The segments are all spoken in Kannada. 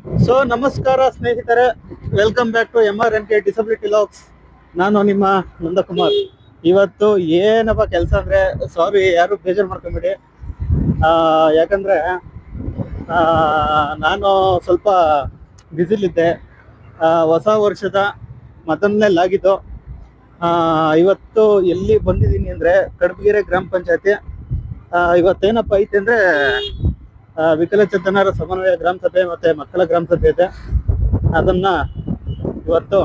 ಸೊ ನಮಸ್ಕಾರ ಸ್ನೇಹಿತರೆ, welcome back to MRNK disability logs. ನಾನು ನಿಮ್ಮ ನಂದಕುಮಾರ್. ಇವತ್ತು ಏನಪ್ಪ ಕೆಲಸ ಅಂದ್ರೆ, ಸಾರಿ ಯಾರು ಬೇಜಾರು ಮಾಡ್ಕೊಂಬಿಡಿ. ಯಾಕಂದ್ರೆ ನಾನು ಸ್ವಲ್ಪ ಬ್ಯುಸಿಲಿದ್ದೆ. ಹೊಸ ವರ್ಷದ ಮೊದಲನೇಲಾಗಿದ್ದು. ಇವತ್ತು ಎಲ್ಲಿ ಬಂದಿದ್ದೀನಿ ಅಂದರೆ ಕಡಬಗೆರೆ ಗ್ರಾಮ ಪಂಚಾಯತಿ. ಇವತ್ತೇನಪ್ಪ ಐತೆ ಅಂದರೆ ವಿಕಲಚೇತನರ ಸಮನ್ವಯ ಗ್ರಾಮ ಸಭೆ ಮತ್ತು ಮಕ್ಕಳ ಗ್ರಾಮ ಸಭೆ ಇದೆ. ಅದನ್ನು ಇವತ್ತು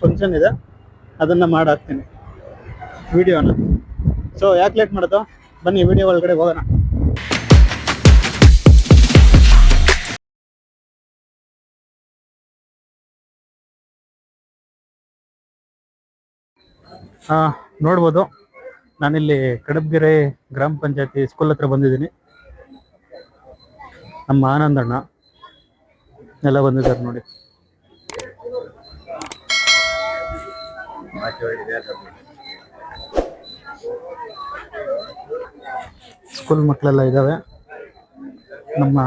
ಫಂಕ್ಷನ್ ಇದೆ, ಅದನ್ನು ಮಾಡಾಕ್ತೀನಿ ವಿಡಿಯೋನ. ಸೊ ಯಾಕೆ ಲೇಟ್ ಮಾಡೋದು, ಬನ್ನಿ ವಿಡಿಯೋ ಒಳಗಡೆ ಹೋಗೋಣ. ನೋಡ್ಬೋದು, ನಾನಿಲ್ಲಿ ಕಡಬಗೆರೆ ಗ್ರಾಮ ಪಂಚಾಯತಿ ಸ್ಕೂಲ್ ಹತ್ರ ಬಂದಿದ್ದೀನಿ. ನಮ್ಮ ಆನಂದಣ್ಣ ಎಲ್ಲ ಬಂದಿದ್ದಾರೆ ನೋಡಿ. ಸ್ಕೂಲ್ ಮಕ್ಕಳೆಲ್ಲ ಇದ್ದಾವೆ. ನಮ್ಮ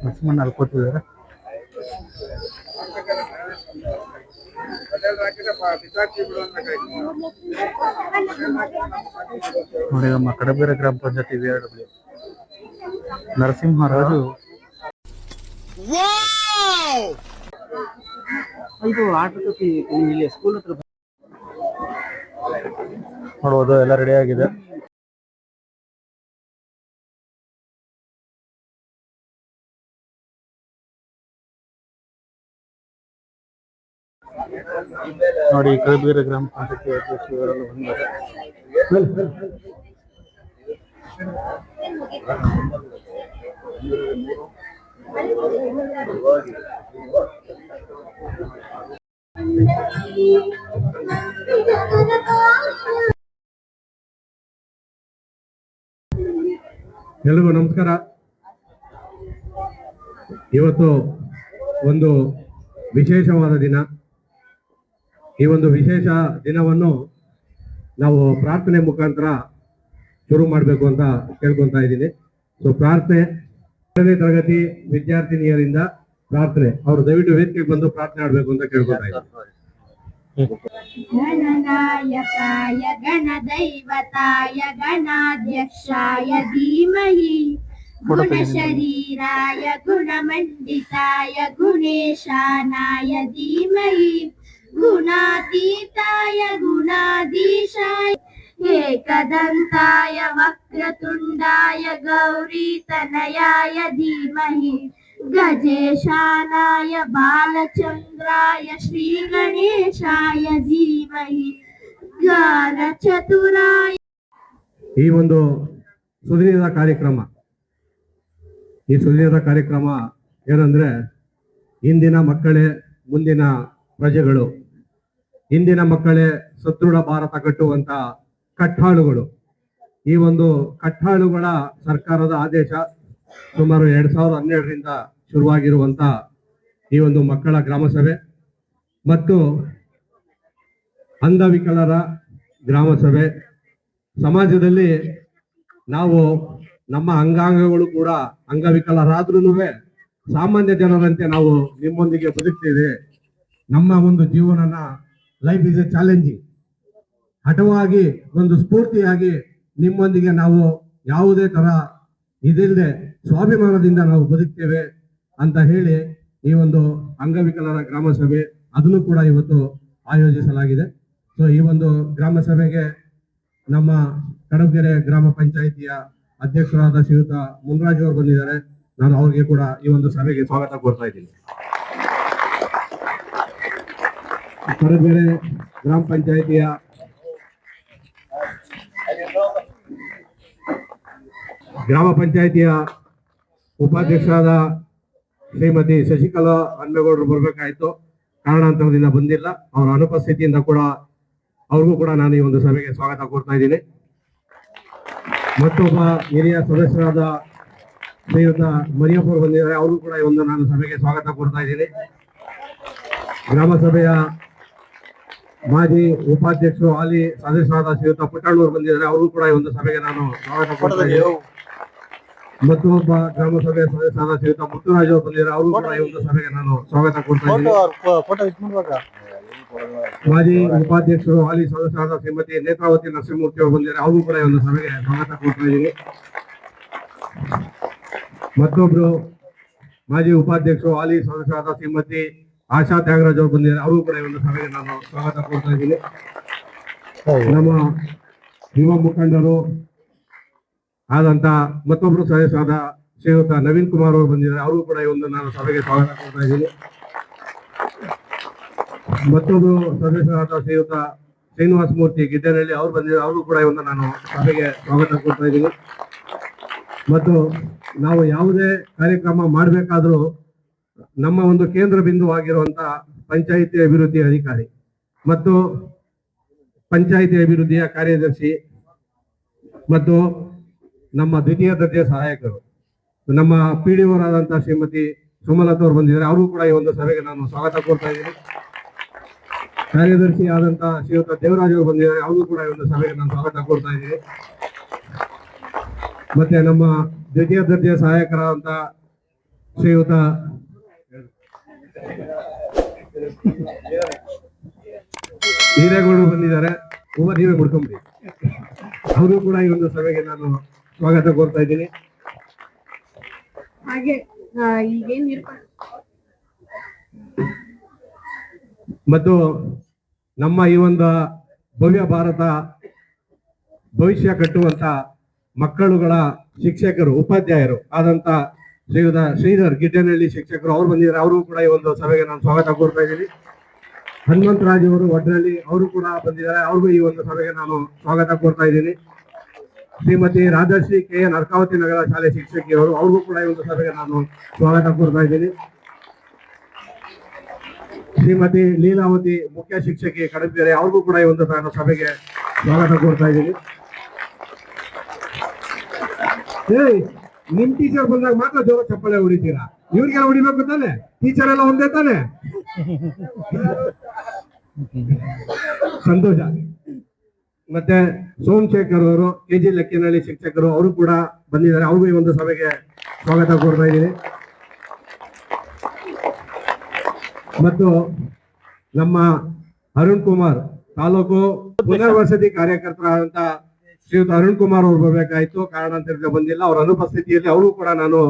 ಲಕ್ಷ್ಮಣ್ಣ ಅಲ್ಲಿ ಕೂತಿದ್ದಾರೆ. ನೋಡಿ, ನಮ್ಮ ಕಡಬಗೆರೆ ಗ್ರಾಮ ಪಂಚಾಯತಿ VRW ನರಸಿಂಹರಾಜು. ಇದು ಆಟೋಕ್ಕೆ ಇಲ್ಲಿ ಸ್ಕೂಲ್ ಹತ್ರ ನೋಡ್ಬೋದು, ಎಲ್ಲ ರೆಡಿ ಆಗಿದೆ. ನೋಡಿ, ಕಡಬಗೆರೆ ಗ್ರಾಮ ಪಂಚಾಯತಿ ಅಧ್ಯಕ್ಷ ಇವರೆಲ್ಲ ಬಂದಿದ್ದಾರೆ. ಎಲ್ರಿಗೂ ನಮಸ್ಕಾರ. ಇವತ್ತು ಒಂದು ವಿಶೇಷವಾದ ದಿನ. ಈ ಒಂದು ವಿಶೇಷ ದಿನವನ್ನು ನಾವು ಪ್ರಾರ್ಥನೆ ಮುಖಾಂತರ ಶುರು ಮಾಡಬೇಕು ಅಂತ ಕೇಳ್ಕೊತಾ ಇದ್ದೀನಿ. ಸೊ ಪ್ರಾರ್ಥನೆ, 8ನೇ ತರಗತಿ ವಿದ್ಯಾರ್ಥಿನಿಯರಿಂದ ಪ್ರಾರ್ಥನೆ. ಅವರು ದಯವಿಟ್ಟು ವೇದಿಕೆಗೆ ಬಂದು ಪ್ರಾರ್ಥನೆ ಮಾಡಬೇಕು ಅಂತ ಕೇಳ್ಕೊತಾ ಇದ್ದೀನಿ. ಗಣನಾಯಕಾಯ ಗಣದೈವತಾಯ ಗಣಾಧ್ಯಕ್ಷಾಯ ಧೀಮಹಿ ಗುಣಶರೀರಾಯ ಗುಣಮಂಡಿತಾಯ ಗುಣೇಶಾನಾಯ ಧೀಮಹಿ ಗುಣಾತೀತಾಯ ಗುಣಾಧೀಶಾಯ ಏಕದಂತಾಯ ವಕ್ರತುಂಡಾಯ ಗೌರೀತನಯಾಯ ಧೀಮಹಿ ಗಜೇಶಾನಾಯ ಬಾಲಚಂದ್ರಾಯ ಶ್ರೀ ಗಣೇಶಾಯ ಧೀಮಹಿ ಗಾನಚತುರಾಯ. ಈ ಒಂದು ಸುದಿನದ ಕಾರ್ಯಕ್ರಮ ಏನಂದ್ರೆ, ಇಂದಿನ ಮಕ್ಕಳೇ ಮುಂದಿನ ಪ್ರಜೆಗಳು, ಇಂದಿನ ಮಕ್ಕಳೇ ಸದೃಢ ಭಾರತ ಕಟ್ಟುವಂತ ಕಟ್ಟಾಳುಗಳು. ಈ ಒಂದು ಕಟ್ಟಾಳುಗಳ ಸರ್ಕಾರದ ಆದೇಶ ಸುಮಾರು 2012ರಿಂದ ಶುರುವಾಗಿರುವಂತ ಈ ಒಂದು ಮಕ್ಕಳ ಗ್ರಾಮ ಸಭೆ ಮತ್ತು ಅಂಗವಿಕಲರ ಗ್ರಾಮ ಸಭೆ. ಸಮಾಜದಲ್ಲಿ ನಾವು ನಮ್ಮ ಅಂಗಾಂಗಗಳು ಕೂಡ ಅಂಗವಿಕಲರಾದ್ರೂ ಸಾಮಾನ್ಯ ಜನರಂತೆ ನಾವು ನಿಮ್ಮೊಂದಿಗೆ ಬದುಕ್ತೇವೆ. ನಮ್ಮ ಒಂದು ಜೀವನನ ಲೈಫ್ ಇಸ್ ಎ ಚಾಲೆಂಜಿಂಗ್, ಹಠವಾಗಿ ಒಂದು ಸ್ಫೂರ್ತಿಯಾಗಿ ನಿಮ್ಮೊಂದಿಗೆ ನಾವು ಯಾವುದೇ ತರ ಇದಿಲ್ಲದೆ ಸ್ವಾಭಿಮಾನದಿಂದ ನಾವು ಬದುಕ್ತೇವೆ ಅಂತ ಹೇಳಿ ಈ ಒಂದು ಅಂಗವಿಕಲರ ಗ್ರಾಮ ಸಭೆ ಅದನ್ನು ಕೂಡ ಇವತ್ತು ಆಯೋಜಿಸಲಾಗಿದೆ. ಸೊ ಈ ಒಂದು ಗ್ರಾಮ ಸಭೆಗೆ ನಮ್ಮ ಕಡಬಗೆರೆ ಗ್ರಾಮ ಪಂಚಾಯಿತಿಯ ಅಧ್ಯಕ್ಷರಾದ ಶ್ರೀಯುತ ಮುನ್ರಾಜ್ ಅವರು ಬಂದಿದ್ದಾರೆ. ನಾನು ಅವ್ರಿಗೆ ಕೂಡ ಈ ಒಂದು ಸಭೆಗೆ ಸ್ವಾಗತ ಕೋರ್ತಾ ಇದ್ದೀನಿ. ಕಡಬಗೆರೆ ಗ್ರಾಮ ಪಂಚಾಯಿತಿಯ ಉಪಾಧ್ಯಕ್ಷರಾದ ಶ್ರೀಮತಿ ಶಶಿಕಲಾ ಹನ್ಮೇಗೌಡರು ಬರಬೇಕಾಯ್ತು, ಕಾರಣಾಂತರದಿಂದ ಬಂದಿಲ್ಲ. ಅವರ ಅನುಪಸ್ಥಿತಿಯಿಂದ ಕೂಡ ಅವ್ರಿಗೂ ಕೂಡ ನಾನು ಈ ಒಂದು ಸಭೆಗೆ ಸ್ವಾಗತ ಕೋರ್ತಾ ಇದ್ದೀನಿ. ಮತ್ತೊಬ್ಬ ಹಿರಿಯ ಸದಸ್ಯರಾದ ಶ್ರೀಯುತ ಮರಿಯಪ್ಪ ಅವರು ಬಂದಿದ್ದಾರೆ, ಅವ್ರಿಗೂ ಕೂಡ ಈ ಒಂದು ನಾನು ಸಭೆಗೆ ಸ್ವಾಗತ ಕೋರ್ತಾ ಇದ್ದೀನಿ. ಗ್ರಾಮ ಸಭೆಯ ಮಾಜಿ ಉಪಾಧ್ಯಕ್ಷರು ಹಾಲಿ ಸದಸ್ಯರಾದ ಶ್ರೀಯುತ ಪುಟ್ಟಣ್ಣವರು ಬಂದಿದ್ದಾರೆ, ಅವ್ರಿಗೂ ಕೂಡ ಈ ಒಂದು ಸಭೆಗೆ ನಾನು ಸ್ವಾಗತ ಕೋರ್ತಾ ಇದ್ದೀನಿ. ಮತ್ತೊಬ್ಬ ಗ್ರಾಮ ಸಭೆ ಸದಸ್ಯರಾದ ಶ್ರೀಯುತ ಮುತ್ತುರಾಜ್ ಅವರು ಬಂದಿದ್ದಾರೆ. ಅವರು ಕೂಡ ಈ ಒಂದು ಸಭೆಗೆ ನಾನು ಸ್ವಾಗತ ಕೊಡ್ತಾ ಇದ್ದೀನಿ. ಫೋಟೋ ಇದು ಮಾಡ್ಬೇಕಾ? ಮಾಜಿ ಉಪಾಧ್ಯಕ್ಷರು ಹಾಲಿ ಸದಸ್ಯರಾದ ಶ್ರೀಮತಿ ನೇತ್ರಾವತಿ ನರಸಿಂಹಮೂರ್ತಿ ಅವರು ಬಂದಿದ್ದಾರೆ. ಅವರು ಕೂಡ ಈ ಒಂದು ಸಭೆಗೆ ಸ್ವಾಗತ ಕೊಡ್ತಾ ಇದ್ದೀನಿ. ಮತ್ತೊಬ್ರು ಮಾಜಿ ಉಪಾಧ್ಯಕ್ಷರು ಹಾಲಿ ಸದಸ್ಯರಾದ ಶ್ರೀಮತಿ ಆಶಾ ತ್ಯಾಗರಾಜ್ ಅವರು ಬಂದಿದ್ದಾರೆ. ಅವರು ಕೂಡ ಈ ಒಂದು ಸಭೆಗೆ ನಾನು ಸ್ವಾಗತ ಕೊಡ್ತಾ ಇದ್ದೀನಿ. ನಮ್ಮ ಯುವ ಮುಖಂಡರು ಆದಂತ ಮತ್ತೊಬ್ರು ಸದಸ್ಯರಾದ ಶ್ರೀಯುತ ನವೀನ್ ಕುಮಾರ್ ಅವರು ಬಂದಿದ್ದಾರೆ. ಅವರು ಕೂಡ ಈ ಒಂದು ನಾನು ಸಭೆಗೆ ಸ್ವಾಗತ ಕೊಡ್ತಾ ಇದ್ದೀನಿ. ಮತ್ತೊಬ್ರು ಸದಸ್ಯರಾದ ಶ್ರೀಯುತ ಶ್ರೀನಿವಾಸ ಮೂರ್ತಿ ಗಿಡ್ಡನಹಳ್ಳಿ ಅವರು ಬಂದಿದ್ದಾರೆ. ಅವರು ಕೂಡ ಈ ಒಂದು ನಾನು ಸಭೆಗೆ ಸ್ವಾಗತ ಕೊಡ್ತಾ ಇದ್ದೀನಿ. ಮತ್ತು ನಾವು ಯಾವುದೇ ಕಾರ್ಯಕ್ರಮ ಮಾಡಬೇಕಾದ್ರೂ ನಮ್ಮ ಒಂದು ಕೇಂದ್ರ ಬಿಂದುವಾಗಿರುವಂತ ಪಂಚಾಯಿತಿ ಅಭಿವೃದ್ಧಿ ಅಧಿಕಾರಿ ಮತ್ತು ಪಂಚಾಯಿತಿ ಅಭಿವೃದ್ಧಿಯ ಕಾರ್ಯದರ್ಶಿ ಮತ್ತು ನಮ್ಮ ದ್ವಿತೀಯ ದರ್ಜೆ ಸಹಾಯಕರು ನಮ್ಮ PDOರಾದಂತಹ ಶ್ರೀಮತಿ ಸುಮಲತಾ ಅವರು ಬಂದಿದ್ದಾರೆ. ಅವರು ಕೂಡ ಈ ಒಂದು ಸಭೆಗೆ ನಾನು ಸ್ವಾಗತ ಕೊಡ್ತಾ ಇದ್ದೀನಿ. ಕಾರ್ಯದರ್ಶಿ ಆದಂತಹ ಶ್ರೀಯುತ ದೇವರಾಜ್ ಅವರು ಬಂದಿದ್ದಾರೆ. ಅವರು ಕೂಡ ಈ ಒಂದು ಸಭೆಗೆ ನಾನು ಸ್ವಾಗತ ಕೊಡ್ತಾ ಇದ್ದೀನಿ. ಮತ್ತೆ ನಮ್ಮ ದ್ವಿತೀಯ ದರ್ಜೆ ಸಹಾಯಕರಾದಂತ ಶ್ರೀಯುತ ಹಿರೇಗೌಡರು ಬಂದಿದ್ದಾರೆ. ನೀವೇ ಕೊಡ್ಕೊಂಬಿಡಿ. ಅವರು ಕೂಡ ಈ ಒಂದು ಸಭೆಗೆ ನಾನು ಸ್ವಾಗತ ಕೋರ್ತಾ ಇದ್ದೀನಿ. ಹಾಗೆ ಈಗೇನ್ ಮತ್ತು ನಮ್ಮ ಈ ಒಂದು ಭವ್ಯ ಭಾರತ ಭವಿಷ್ಯ ಕಟ್ಟುವಂತ ಮಕ್ಕಳುಗಳ ಶಿಕ್ಷಕರು ಉಪಾಧ್ಯಾಯರು ಆದಂತ ಶ್ರೀಯುತ ಶ್ರೀಧರ್ ಗಿಡ್ಡನಹಳ್ಳಿ ಶಿಕ್ಷಕರು ಅವರು ಬಂದಿದ್ದಾರೆ. ಅವರು ಕೂಡ ಈ ಒಂದು ಸಭೆಗೆ ನಾನು ಸ್ವಾಗತ ಕೋರ್ತಾ ಇದ್ದೀನಿ. ಹನುಮಂತರಾಜ್ ಅವರು ಒಡ್ಡಳ್ಳಿ ಅವರು ಕೂಡ ಬಂದಿದ್ದಾರೆ. ಅವ್ರಿಗೂ ಈ ಒಂದು ಸಭೆಗೆ ನಾನು ಸ್ವಾಗತ ಕೋರ್ತಾ ಇದ್ದೀನಿ. ಶ್ರೀಮತಿ ರಾಜಶ್ರೀ KN ಅರ್ಕಾವತಿ ನಗರ ಶಾಲೆ ಶಿಕ್ಷಕಿಯವರು ಅವ್ರಿಗೂ ಕೂಡ ಈ ಒಂದು ಸಭೆಗೆ ನಾನು ಸ್ವಾಗತ ಕೋರ್ತಾ ಇದ್ದೀನಿ. ಶ್ರೀಮತಿ ಲೀಲಾವತಿ ಮುಖ್ಯ ಶಿಕ್ಷಕಿ ಕಡಬೇರೆ ಅವ್ರಿಗೂ ಕೂಡ ಈ ಒಂದು ನಾನು ಸಭೆಗೆ ಸ್ವಾಗತ ಕೋರ್ತಾ ಇದ್ದೀನಿ. ನಿಮ್ ಟೀಚರ್ ಬಂದಾಗ ಮಾತ್ರ ಜೋರ ಚಪ್ಪಾಳೆ ಹೊಡಿತೀರಾ? ಇವ್ರಿಗೆಲ್ಲ ಹೊಡಿಬೇಕು ತಾನೆ? ಟೀಚರ್ ಎಲ್ಲ ಒಂದೇ ತಾನೆ? ಸಂತೋಷ. ಮತ್ತೆ ಸೋಮಶೇಖರ್ ಅವರು KG ಲೆಕ್ಕಿನಹಳ್ಳಿ ಶಿಕ್ಷಕರು ಅವರು ಕೂಡ ಬಂದಿದ್ದಾರೆ. ಅವ್ರಿಗೂ ಈ ಒಂದು ಸಭೆಗೆ ಸ್ವಾಗತ ಕೋರ್ತಾ ಇದ್ದೀನಿ. ಮತ್ತು ನಮ್ಮ ಅರುಣ್ ಕುಮಾರ್ ತಾಲೂಕು ಪುನರ್ವಸತಿ ಕಾರ್ಯಕರ್ತರಾದಂತ ಶ್ರೀಯುತ ಅರುಣ್ ಕುಮಾರ್ ಅವರು ಬರಬೇಕಾಯ್ತು, ಕಾರಣಾಂತರದಿಂದ ಬಂದಿಲ್ಲ. ಅವರ ಅನುಪಸ್ಥಿತಿಯಲ್ಲಿ ಅವರು ಕೂಡ ನಾನು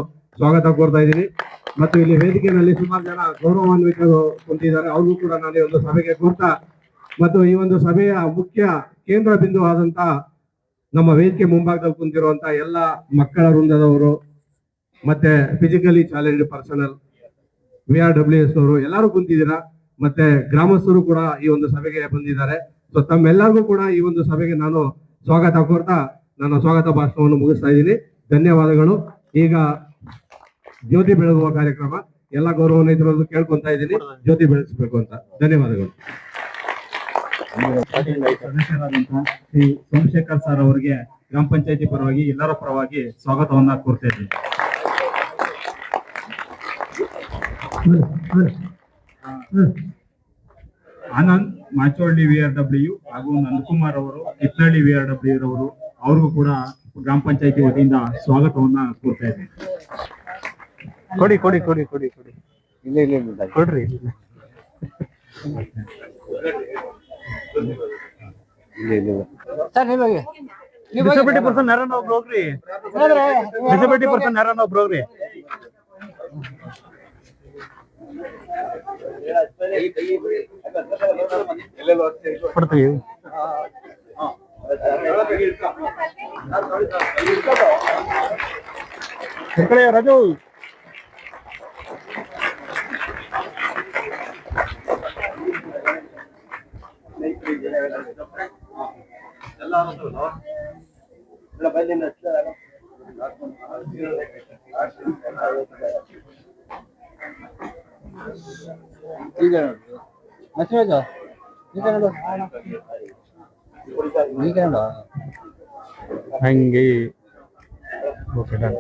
ಸ್ವಾಗತ ಕೋರ್ತಾ ಇದ್ದೀನಿ. ಮತ್ತು ಇಲ್ಲಿ ವೇದಿಕೆಯಲ್ಲಿ ಸುಮಾರು ಜನ ಗೌರವಾನ್ವಿತರು ಕುಂತಿದ್ದಾರೆ. ಅವ್ರಿಗೂ ಕೂಡ ನಾನು ಈ ಒಂದು ಸಭೆಗೆ ಕೋರ್ತಾ ಮತ್ತು ಈ ಒಂದು ಸಭೆಯ ಮುಖ್ಯ ಕೇಂದ್ರ ಬಿಂದು ಆದಂತ ನಮ್ಮ ವೇದಿಕೆ ಮುಂಭಾಗದಲ್ಲಿ ಕುಂತಿರುವಂತ ಎಲ್ಲ ಮಕ್ಕಳ ವೃಂದದವರು ಮತ್ತೆ ಫಿಸಿಕಲಿ ಚಾಲೆಂಜ್ಡ್ ಪರ್ಸನಲ್ VRWS ಅವರು ಎಲ್ಲರೂ ಕುಂತಿದ್ದೀರಾ. ಮತ್ತೆ ಗ್ರಾಮಸ್ಥರು ಕೂಡ ಈ ಒಂದು ಸಭೆಗೆ ಬಂದಿದ್ದಾರೆ. ಸೊ ತಮ್ಮೆಲ್ಲರಿಗೂ ಕೂಡ ಈ ಒಂದು ಸಭೆಗೆ ನಾನು ಸ್ವಾಗತ ಕೋರ್ತಾ ನನ್ನ ಸ್ವಾಗತ ಭಾಷಣವನ್ನು ಮುಗಿಸ್ತಾ ಇದ್ದೀನಿ. ಧನ್ಯವಾದಗಳು. ಈಗ ಜ್ಯೋತಿ ಬೆಳಗುವ ಕಾರ್ಯಕ್ರಮ ಎಲ್ಲ ಗೌರವಾನ್ವಿತರನ್ನು ಕೇಳ್ಕೊಂತಾ ಇದ್ದೀನಿ, ಜ್ಯೋತಿ ಬೆಳೆಸಬೇಕು ಅಂತ. ಧನ್ಯವಾದಗಳು. ಸದಸ್ಯರಾದಂತಹ ಶ್ರೀ ಸೋಮಶೇಖರ್ ಸರ್ ಅವರಿಗೆ ಗ್ರಾಮ ಪಂಚಾಯತಿ ಪರವಾಗಿ ಎಲ್ಲರ ಪರವಾಗಿ ಸ್ವಾಗತವನ್ನ ಕೋರ್ತಾ ಇದ್ದೀನಿ. ಆನಂದ್ ಮಾಚೋಳ್ಳಿ VRW ಹಾಗೂ ನಂದಕುಮಾರ್ ಅವರು ಕಿತ್ನಳ್ಳಿ VRW ರವರು ಅವ್ರಿಗೂ ಕೂಡ ಗ್ರಾಮ ಪಂಚಾಯತಿ ವತಿಯಿಂದ ಸ್ವಾಗತವನ್ನ ಕೋರ್ತಾ ಇದ್ದೀನಿ. ಕೊಡಿ ಕೊಡಿ ಕೊಡಿ ಕೊಡಿ ಕೊಡಿ ಇಲ್ಲ ಕೊಡ್ರಿ. ಡಿಸಬಿಲಿಟಿ ಪರ್ಸನ್ ಯಾರನ್ನ ಒಬ್ರು ಹೋಗ್ರಿ. ಡಿಸಬಿಲಿಟಿ ಪರ್ಸನ್ ಯಾರನ್ನ ಒಬ್ರು ಹೋಗ್ರಿ. ಕೊಡ್ತೀವಿ. ರಾಜು ಹಂಗೆ ಓಕೆ ಡನ್.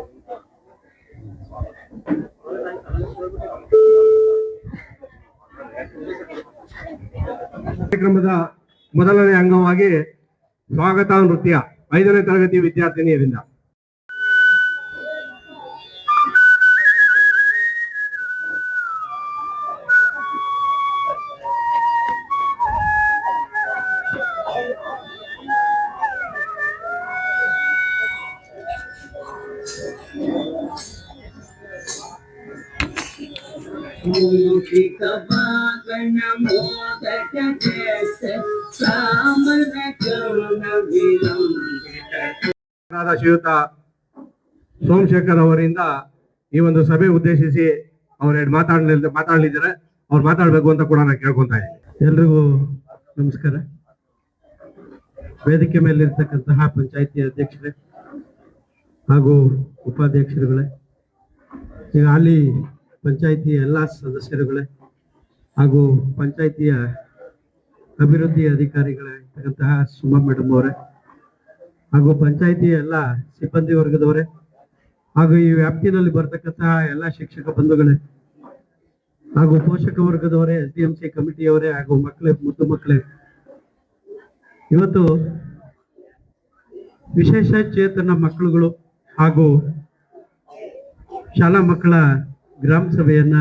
ಕಾರ್ಯಕ್ರಮದ ಮೊದಲನೇ ಅಂಗವಾಗಿ ಸ್ವಾಗತ ನೃತ್ಯ 5ನೇ ತರಗತಿ ವಿದ್ಯಾರ್ಥಿನಿಯರಿಂದ ಶ್ರೀಯುತ ಸೋಮಶೇಖರ್ ಅವರಿಂದ ಈ ಒಂದು ಸಭೆ ಉದ್ದೇಶಿಸಿ ಅವ್ರು ಮಾತಾಡಲಿದ್ದಾರೆ. ಅವ್ರು ಮಾತಾಡ್ಬೇಕು ಅಂತ ಕೂಡ ನಾನು ಕೇಳ್ಕೊಂತ ಇದ್ದೀನಿ. ಎಲ್ರಿಗೂ ನಮಸ್ಕಾರ. ವೇದಿಕೆ ಮೇಲಿರ್ತಕ್ಕಂತಹ ಪಂಚಾಯಿತಿ ಅಧ್ಯಕ್ಷರೇ ಹಾಗೂ ಉಪಾಧ್ಯಕ್ಷರುಗಳೇ, ಈಗ ಅಲ್ಲಿ ಪಂಚಾಯಿತಿಯ ಎಲ್ಲ ಸದಸ್ಯರುಗಳೇ ಹಾಗೂ ಪಂಚಾಯಿತಿಯ ಅಭಿವೃದ್ಧಿ ಅಧಿಕಾರಿಗಳಾಗಿರ್ತಕ್ಕಂತಹ ಸುಮಾ ಮೇಡಮ್ ಅವರೇ ಹಾಗೂ ಪಂಚಾಯಿತಿಯ ಎಲ್ಲ ಸಿಬ್ಬಂದಿ ವರ್ಗದವರೇ ಹಾಗೂ ಈ ವ್ಯಾಪ್ತಿಯಲ್ಲಿ ಬರ್ತಕ್ಕಂತಹ ಎಲ್ಲ ಶಿಕ್ಷಕ ಬಂಧುಗಳೇ ಹಾಗೂ ಪೋಷಕ ವರ್ಗದವರೇ, SDMC ಕಮಿಟಿಯವರೇ ಹಾಗೂ ಮಕ್ಕಳೇ, ಮುದ್ದು ಮಕ್ಕಳೇ, ಇವತ್ತು ವಿಶೇಷ ಚೇತನ ಮಕ್ಕಳುಗಳು ಹಾಗೂ ಶಾಲಾ ಮಕ್ಕಳ ಗ್ರಾಮ ಸಭೆಯನ್ನ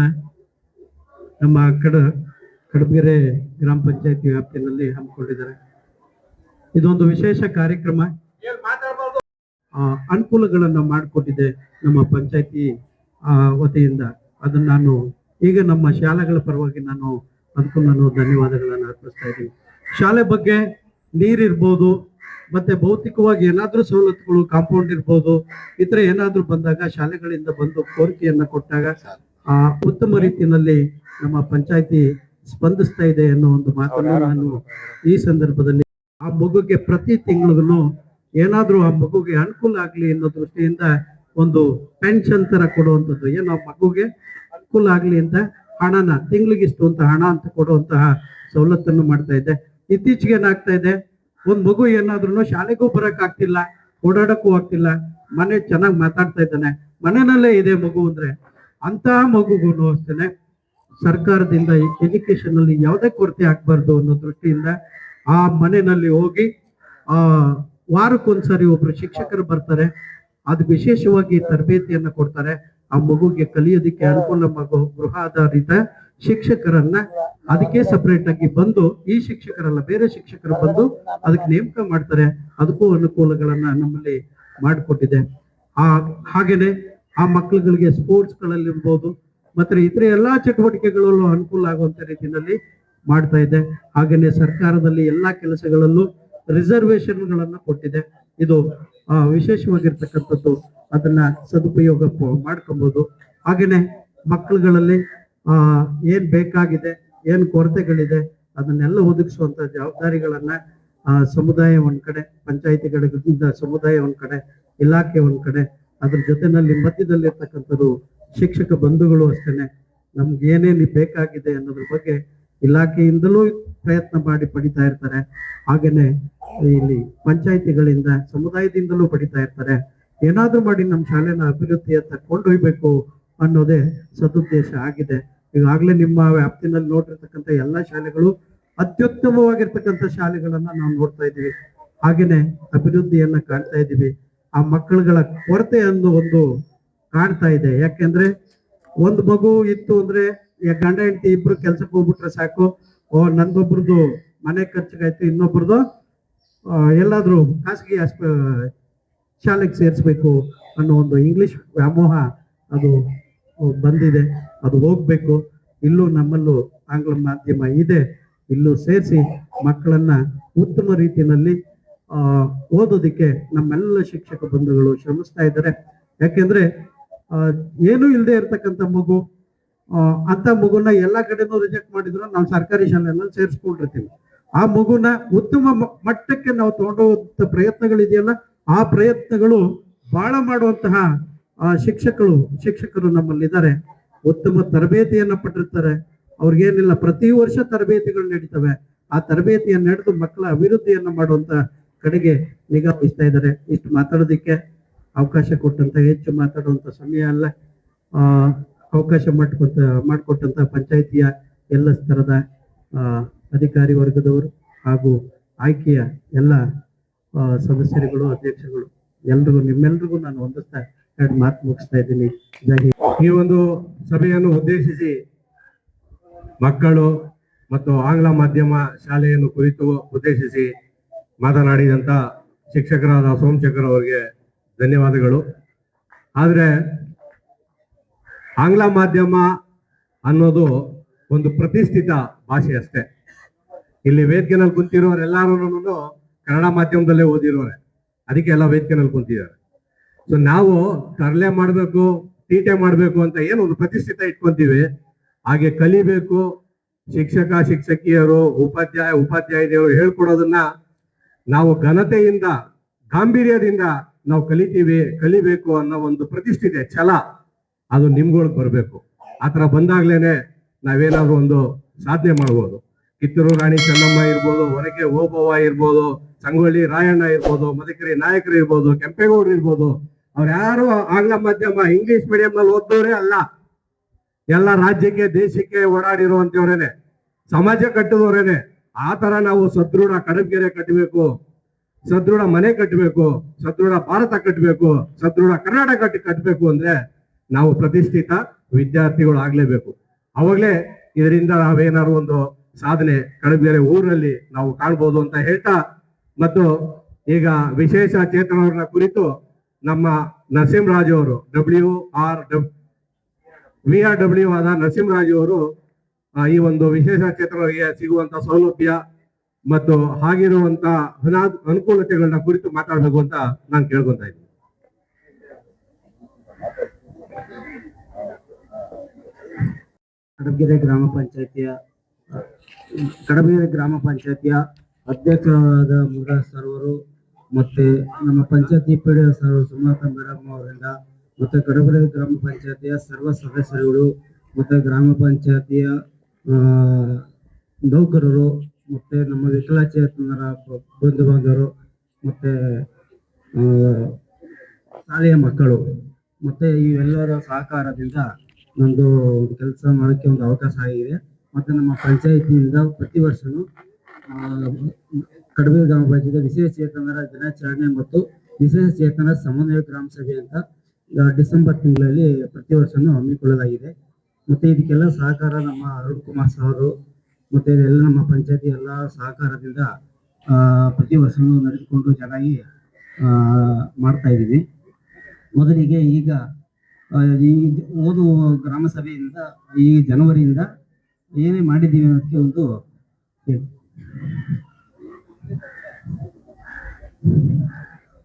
ನಮ್ಮ ಕಡಬಗೆರೆ ಗ್ರಾಮ ಪಂಚಾಯತಿ ವ್ಯಾಪ್ತಿಯಲ್ಲಿ ಹಮ್ಮಿಕೊಂಡಿದ್ದಾರೆ. ಇದೊಂದು ವಿಶೇಷ ಕಾರ್ಯಕ್ರಮ. ಅನುಕೂಲಗಳನ್ನ ಮಾಡಿಕೊಟ್ಟಿದೆ ನಮ್ಮ ಪಂಚಾಯತಿ ವತಿಯಿಂದ. ಅದನ್ನ ನಾನು ಈಗ ನಮ್ಮ ಶಾಲೆಗಳ ಪರವಾಗಿ ಅದಕ್ಕೂ ನಾನು ಧನ್ಯವಾದಗಳನ್ನು ಅರ್ಪಿಸ್ತಾ ಇದ್ದೀನಿ. ಶಾಲೆ ಬಗ್ಗೆ ನೀರಿರ್ಬೋದು, ಮತ್ತೆ ಭೌತಿಕವಾಗಿ ಏನಾದ್ರೂ ಸವಲತ್ತುಗಳು, ಕಾಂಪೌಂಡ್ ಇರ್ಬೋದು, ಇತರ ಏನಾದ್ರೂ ಬಂದಾಗ ಶಾಲೆಗಳಿಂದ ಬಂದು ಕೋರಿಕೆಯನ್ನ ಕೊಟ್ಟಾಗ ಉತ್ತಮ ರೀತಿಯಲ್ಲಿ ನಮ್ಮ ಪಂಚಾಯತಿ ಸ್ಪಂದಿಸ್ತಾ ಇದೆ ಅನ್ನೋ ಒಂದು ಮಾತನ್ನು ನಾನು ಈ ಸಂದರ್ಭದಲ್ಲಿ, ಆ ಮಗುಗೆ ಪ್ರತಿ ತಿಂಗಳಿಗೂ ಏನಾದ್ರೂ ಆ ಮಗುಗೆ ಅನುಕೂಲ ಆಗ್ಲಿ ಅನ್ನೋ ದೃಷ್ಟಿಯಿಂದ ಒಂದು ಪೆನ್ಷನ್ ತರ ಕೊಡುವಂಥದ್ದು, ಏನು ಆ ಮಗುಗೆ ಅನುಕೂಲ ಆಗ್ಲಿ ಅಂತ ಹಣನ ತಿಂಗಳಿಗಿಷ್ಟು ಅಂತ ಹಣ ಅಂತ ಕೊಡುವಂತಹ ಸವಲತ್ತನ್ನು ಮಾಡ್ತಾ ಇದೆ. ಇತ್ತೀಚೆಗೆ ಏನಾಗ್ತಾ ಇದೆ, ಒಂದ್ ಮಗು ಏನಾದ್ರೂ ಶಾಲೆಗೂ ಬರಕ್ ಆಗ್ತಿಲ್ಲ, ಓಡಾಡಕ್ಕೂ ಆಗ್ತಿಲ್ಲ, ಮನೆ ಚೆನ್ನಾಗಿ ಮಾತಾಡ್ತಾ ಇದ್ದಾನೆ, ಮನೆಯಲ್ಲೇ ಇದೆ ಮಗು ಅಂದ್ರೆ, ಅಂತಹ ಮಗುಗೂ ಅಷ್ಟೇನೆ ಸರ್ಕಾರದಿಂದ ಎಜುಕೇಶನ್ ಅಲ್ಲಿ ಯಾವುದೇ ಕೊರತೆ ಆಗ್ಬಾರ್ದು ಅನ್ನೋ ದೃಷ್ಟಿಯಿಂದ ಆ ಮನೆಯಲ್ಲಿ ಹೋಗಿ ವಾರಕ್ಕೊಂದ್ಸರಿ ಒಬ್ರು ಶಿಕ್ಷಕರು ಬರ್ತಾರೆ. ಅದು ವಿಶೇಷವಾಗಿ ತರಬೇತಿಯನ್ನ ಕೊಡ್ತಾರೆ. ಆ ಮಗುಗೆ ಕಲಿಯೋದಕ್ಕೆ ಅನುಕೂಲ ಗೃಹ ಆಧಾರಿತ ಶಿಕ್ಷಕರನ್ನ ಅದಕ್ಕೆ ಸಪರೇಟ್ ಆಗಿ ಬಂದು, ಈ ಶಿಕ್ಷಕರಲ್ಲ ಬೇರೆ ಶಿಕ್ಷಕರು ಬಂದು ಅದಕ್ಕೆ ನೇಮಕ ಮಾಡ್ತಾರೆ. ಅದಕ್ಕೂ ಅನುಕೂಲಗಳನ್ನ ನಮ್ಮಲ್ಲಿ ಮಾಡಿಕೊಟ್ಟಿದೆ. ಹಾಗೇನೆ ಆ ಮಕ್ಕಳುಗಳಿಗೆ ಸ್ಪೋರ್ಟ್ಸ್ ಗಳಲ್ಲಿರ್ಬೋದು, ಮತ್ತೆ ಇತರ ಎಲ್ಲಾ ಚಟುವಟಿಕೆಗಳಲ್ಲೂ ಅನುಕೂಲ ಆಗುವಂತ ರೀತಿಯಲ್ಲಿ ಮಾಡ್ತಾ ಇದೆ. ಹಾಗೇನೆ ಸರ್ಕಾರದಲ್ಲಿ ಎಲ್ಲಾ ಕೆಲಸಗಳಲ್ಲೂ ರಿಸರ್ವೇಶನ್ಗಳನ್ನ ಕೊಟ್ಟಿದೆ. ಇದು ವಿಶೇಷವಾಗಿರ್ತಕ್ಕಂಥದ್ದು. ಅದನ್ನ ಸದುಪಯೋಗ ಮಾಡ್ಕೊಬಹುದು. ಹಾಗೇನೆ ಮಕ್ಕಳುಗಳಲ್ಲಿ ಏನ್ ಬೇಕಾಗಿದೆ, ಏನ್ ಕೊರತೆಗಳಿದೆ, ಅದನ್ನೆಲ್ಲ ಒದಗಿಸುವಂತ ಜವಾಬ್ದಾರಿಗಳನ್ನ ಸಮುದಾಯ ಒಂದ್ ಕಡೆ, ಪಂಚಾಯಿತಿಗಳಿಂದ ಸಮುದಾಯ ಒಂದ್ ಕಡೆ, ಇಲಾಖೆ ಒಂದ್ ಕಡೆ, ಅದ್ರ ಜೊತೆನಲ್ಲಿ ಮಧ್ಯದಲ್ಲಿರ್ತಕ್ಕಂಥದ್ದು ಶಿಕ್ಷಕ ಬಂಧುಗಳು ಅಷ್ಟೇನೆ ನಮ್ಗೆ ಏನೇನು ಬೇಕಾಗಿದೆ ಅನ್ನೋದ್ರ ಬಗ್ಗೆ ಇಲಾಖೆಯಿಂದಲೂ ಪ್ರಯತ್ನ ಮಾಡಿ ಪಡಿತಾ ಇರ್ತಾರೆ. ಹಾಗೇನೆ ಇಲ್ಲಿ ಪಂಚಾಯಿತಿಗಳಿಂದ, ಸಮುದಾಯದಿಂದಲೂ ಪಡಿತಾ ಇರ್ತಾರೆ. ಏನಾದ್ರೂ ಮಾಡಿ ನಮ್ಮ ಶಾಲೆನ ಅಭಿವೃದ್ಧಿಯತ್ತ ಕೊಂಡೊಯ್ಬೇಕು ಅನ್ನೋದೇ ಸದುದ್ದೇಶ ಆಗಿದೆ. ಈಗಾಗಲೇ ನಿಮ್ಮ ವ್ಯಾಪ್ತಿನಲ್ಲಿ ನೋಡಿರ್ತಕ್ಕಂಥ ಎಲ್ಲಾ ಶಾಲೆಗಳು ಅತ್ಯುತ್ತಮವಾಗಿರ್ತಕ್ಕಂಥ ಶಾಲೆಗಳನ್ನ ನಾವು ನೋಡ್ತಾ ಇದ್ದೀವಿ. ಹಾಗೇನೆ ಅಭಿವೃದ್ಧಿಯನ್ನ ಕಾಣ್ತಾ ಇದ್ದೀವಿ. ಆ ಮಕ್ಕಳುಗಳ ಕೊರತೆ ಅನ್ನೋ ಒಂದು ಕಾಣ್ತಾ ಇದೆ. ಯಾಕೆಂದ್ರೆ ಒಂದು ಮಗು ಇತ್ತು ಅಂದ್ರೆ ಗಂಡ ಹೆಂಡತಿ ಇಬ್ರು ಕೆಲ್ಸಕ್ಕೆ ಹೋಗ್ಬಿಟ್ರೆ ಸಾಕು, ನಂದೊಬ್ರದ್ದು ಮನೆ ಖರ್ಚಿಗಾಯ್ತು, ಇನ್ನೊಬ್ರದ್ದು ಎಲ್ಲಾದ್ರೂ ಖಾಸಗಿ ಶಾಲೆಗೆ ಸೇರಿಸ್ಬೇಕು ಅನ್ನೋ ಒಂದು ಇಂಗ್ಲಿಷ್ ವ್ಯಾಮೋಹ ಅದು ಬಂದಿದೆ. ಅದು ಹೋಗ್ಬೇಕು. ಇಲ್ಲೂ ನಮ್ಮಲ್ಲೂ ಆಂಗ್ಲ ಮಾಧ್ಯಮ ಇದೆ, ಇಲ್ಲೂ ಸೇರಿಸಿ ಮಕ್ಕಳನ್ನ ಉತ್ತಮ ರೀತಿಯಲ್ಲಿ ಓದೋದಿಕ್ಕೆ ನಮ್ಮೆಲ್ಲ ಶಿಕ್ಷಕ ಬಂಧುಗಳು ಶ್ರಮಿಸ್ತಾ ಇದ್ದಾರೆ. ಯಾಕೆಂದ್ರೆ ಏನೂ ಇಲ್ಲದೆ ಇರ್ತಕ್ಕಂಥ ಮಗು, ಅಂತ ಮಗುನ ಎಲ್ಲಾ ಕಡೆನೂ ರಿಜೆಕ್ಟ್ ಮಾಡಿದ್ರು ನಾವು ಸರ್ಕಾರಿ ಶಾಲೆಯಲ್ಲಿ ಸೇರಿಸ್ಕೊಂಡಿರ್ತೀವಿ. ಆ ಮಗುನ ಉತ್ತಮ ಮಟ್ಟಕ್ಕೆ ನಾವು ತಗೊಂಡೋಗುವಂತ ಪ್ರಯತ್ನಗಳಿದೆಯಲ್ಲ, ಆ ಪ್ರಯತ್ನಗಳು ಬಹಳ ಮಾಡುವಂತಹ ಶಿಕ್ಷಕರು ನಮ್ಮಲ್ಲಿದ್ದಾರೆ. ಉತ್ತಮ ತರಬೇತಿಯನ್ನ ಪಟ್ಟಿರ್ತಾರೆ. ಅವ್ರಿಗೇನಿಲ್ಲ, ಪ್ರತಿ ವರ್ಷ ತರಬೇತಿಗಳು ನಡೀತವೆ. ಆ ತರಬೇತಿಯನ್ನು ನಡೆದು ಮಕ್ಕಳ ಅಭಿವೃದ್ಧಿಯನ್ನ ಮಾಡುವಂತ ಕಡೆಗೆ ನಿಗಾ ವಹಿಸ್ತಾ ಇದ್ದಾರೆ. ಇಷ್ಟು ಮಾತಾಡೋದಿಕ್ಕೆ ಅವಕಾಶ ಕೊಟ್ಟಂತ, ಹೆಚ್ಚು ಮಾತಾಡುವಂತ ಸಮಯ ಅಲ್ಲ. ಅವಕಾಶ ಮಾಡಿಕೊಟ್ಟಂತ ಪಂಚಾಯಿತಿಯ ಎಲ್ಲ ಸ್ತರದ ಅಧಿಕಾರಿ ವರ್ಗದವರು ಹಾಗೂ ಆಯ್ಕೆಯ ಎಲ್ಲ ಸದಸ್ಯರುಗಳು, ಅಧ್ಯಕ್ಷರುಗಳು, ನಿಮ್ಮೆಲ್ರಿಗೂ ನಾನು ಒಂದಿಸ್ತಾ ಎರಡು ಮಾತು ಮುಗಿಸ್ತಾ ಇದ್ದೀನಿ. ಈ ಒಂದು ಸಭೆಯನ್ನು ಉದ್ದೇಶಿಸಿ ಮಕ್ಕಳು ಮತ್ತು ಆಂಗ್ಲ ಮಾಧ್ಯಮ ಶಾಲೆಯನ್ನು ಕುರಿತು ಉದ್ದೇಶಿಸಿ ಮಾತನಾಡಿದಂತ ಶಿಕ್ಷಕರಾದ ಸೋಮಶೇಖರ್ ಅವರಿಗೆ ಧನ್ಯವಾದಗಳು. ಆದ್ರೆ ಆಂಗ್ಲ ಮಾಧ್ಯಮ ಅನ್ನೋದು ಒಂದು ಪ್ರತಿಷ್ಠಿತ ಭಾಷೆ ಅಷ್ಟೇ. ಇಲ್ಲಿ ವೇದಿಕೆನಲ್ಲಿ ಕುಂತಿರೋರೆಲ್ಲರೂ ಕನ್ನಡ ಮಾಧ್ಯಮದಲ್ಲೇ ಓದಿರೋರೆ, ಅದಕ್ಕೆ ಎಲ್ಲ ವೇದಿಕೆನಲ್ಲಿ ಕುಂತಿದ್ದಾರೆ. ಸೊ ನಾವು ತರಲೆ ಮಾಡಬೇಕು, ತೀಟೆ ಮಾಡಬೇಕು ಅಂತ ಏನು ಒಂದು ಪ್ರತಿಷ್ಠಿತ ಇಟ್ಕೊಂತೀವಿ, ಹಾಗೆ ಕಲಿಬೇಕು. ಶಿಕ್ಷಕ ಶಿಕ್ಷಕಿಯರು ಉಪಾಧ್ಯಾಯರು ಹೇಳ್ಕೊಡೋದನ್ನ ನಾವು ಘನತೆಯಿಂದ ಗಾಂಭೀರ್ಯದಿಂದ ನಾವು ಕಲಿಬೇಕು ಅನ್ನೋ ಒಂದು ಪ್ರತಿಷ್ಠಿತೆ ಛಲ ಅದು ನಿಮ್ಗಳಿಗೆ ಬರಬೇಕು. ಆತರ ಬಂದಾಗ್ಲೇನೆ ನಾವೇನಾದ್ರೂ ಒಂದು ಸಾಧನೆ ಮಾಡ್ಬೋದು. ಕಿತ್ತೂರು ರಾಣಿ ಚೆನ್ನಮ್ಮ ಇರ್ಬೋದು, ಹೊರಗೆ ಓಬವ್ವ ಇರ್ಬೋದು, ಸಂಗೊಳ್ಳಿ ರಾಯಣ್ಣ ಇರ್ಬೋದು, ಮದಕರಿ ನಾಯಕರು ಇರ್ಬೋದು, ಕೆಂಪೇಗೌಡರು ಇರ್ಬೋದು, ಅವ್ರು ಯಾರು ಆಂಗ್ಲ ಮಾಧ್ಯಮ ಇಂಗ್ಲಿಷ್ ಮೀಡಿಯಂ ನಲ್ಲಿ ಓದ್ದವರೇ ಅಲ್ಲ. ಎಲ್ಲ ರಾಜ್ಯಕ್ಕೆ ದೇಶಕ್ಕೆ ಓಡಾಡಿರುವಂತವ್ರೇನೆ, ಸಮಾಜ ಕಟ್ಟಿದವರೇನೆ. ಆ ತರ ನಾವು ಸದೃಢ ಕಡಬಗೆರೆ ಕಟ್ಟಬೇಕು, ಸದೃಢ ಮನೆ ಕಟ್ಟಬೇಕು, ಸದೃಢ ಭಾರತ ಕಟ್ಟಬೇಕು, ಸದೃಢ ಕರ್ನಾಟಕ ಕಟ್ಟಬೇಕು ಅಂದ್ರೆ ನಾವು ಪ್ರತಿಷ್ಠಿತ ವಿದ್ಯಾರ್ಥಿಗಳು ಆಗ್ಲೇಬೇಕು. ಅವಾಗ್ಲೇ ಇದರಿಂದ ನಾವೇನಾದ್ರು ಒಂದು ಸಾಧನೆ ಕಡಬಗೆರೆ ಊರಲ್ಲಿ ನಾವು ಕಾಣ್ಬೋದು ಅಂತ ಹೇಳ್ತಾ, ಮತ್ತು ಈಗ ವಿಶೇಷ ಚೇತನವರನ್ನ ಕುರಿತು ನಮ್ಮ ನರಸಿಂಹರಾಜು ಅವರು VRW ಆದ ನರಸಿಂಹರಾಜು ಅವರು ಈ ಒಂದು ವಿಶೇಷ ಚೇತನರಿಗೆ ಸಿಗುವಂತ ಸೌಲಭ್ಯ ಮತ್ತು ಆಗಿರುವಂತ ಅನುಕೂಲತೆಗಳನ್ನ ಕುರಿತು ಮಾತಾಡ್ಬೇಕು ಅಂತ ನಾನು ಕೇಳ್ಕೊಂತ ಇದ್ದೀನಿ. ಕಡಬಗೆರೆ ಗ್ರಾಮ ಪಂಚಾಯತಿಯ ಅಧ್ಯಕ್ಷರಾದ ಮುರುಘಾ ಸರ್ ಅವರು, ಮತ್ತೆ ನಮ್ಮ ಪಂಚಾಯತಿ ಪಿಡಿಒ ಸರ್ ಸುಮಲತಾ ಮೇಡಮ್ ಅವರಿಂದ, ಮತ್ತೆ ಕಡಬಗೆರೆ ಗ್ರಾಮ ಪಂಚಾಯತಿಯ ಸರ್ವ ಸದಸ್ಯರುಗಳು, ಮತ್ತೆ ಗ್ರಾಮ ಪಂಚಾಯತಿಯ ನೌಕರರು, ಮತ್ತೆ ನಮ್ಮ ವಿಕಲಚೇತನರ ಬಂಧು ಬಾಂಧವರು, ಮತ್ತೆ ಶಾಲೆಯ ಮಕ್ಕಳು, ಮತ್ತೆ ಇವೆಲ್ಲರ ಸಹಕಾರದಿಂದ ನಮ್ಮದು ಕೆಲಸ ಮಾಡೋಕ್ಕೆ ಒಂದು ಅವಕಾಶ ಆಗಿದೆ. ಮತ್ತೆ ನಮ್ಮ ಪಂಚಾಯಿತಿಯಿಂದ ಪ್ರತಿ ವರ್ಷನೂ ಕಡಬಗೆರೆ ಗ್ರಾಮ ಪಂಚಾಯತ್ ವಿಶೇಷ ಚೇತನರ ದಿನಾಚರಣೆ ಮತ್ತು ವಿಶೇಷ ಚೇತನ ಸಮನ್ವಯ ಗ್ರಾಮ ಸಭೆ ಅಂತ ಡಿಸೆಂಬರ್ ತಿಂಗಳಲ್ಲಿ ಪ್ರತಿ ವರ್ಷನೂ ಹಮ್ಮಿಕೊಳ್ಳಲಾಗಿದೆ. ಮತ್ತೆ ಇದಕ್ಕೆಲ್ಲ ಸಹಕಾರ ನಮ್ಮ ಅರುಣ್ ಕುಮಾರ್ ಸರ್ ಮತ್ತೆ ಎಲ್ಲ ನಮ್ಮ ಪಂಚಾಯತಿ ಎಲ್ಲ ಸಹಕಾರದಿಂದ ಪ್ರತಿ ವರ್ಷನೂ ನಡೆದುಕೊಂಡು ಚೆನ್ನಾಗಿ ಮಾಡ್ತಾ ಇದ್ದೀವಿ. ಮೊದಲಿಗೆ ಈಗ ಈ ಓದು ಗ್ರಾಮ ಸಭೆಯಿಂದ ಈ ಜನವರಿಯಿಂದ ಏನೇ ಮಾಡಿದ್ದೀವಿ ಅನ್ನೋದಕ್ಕೆ ಒಂದು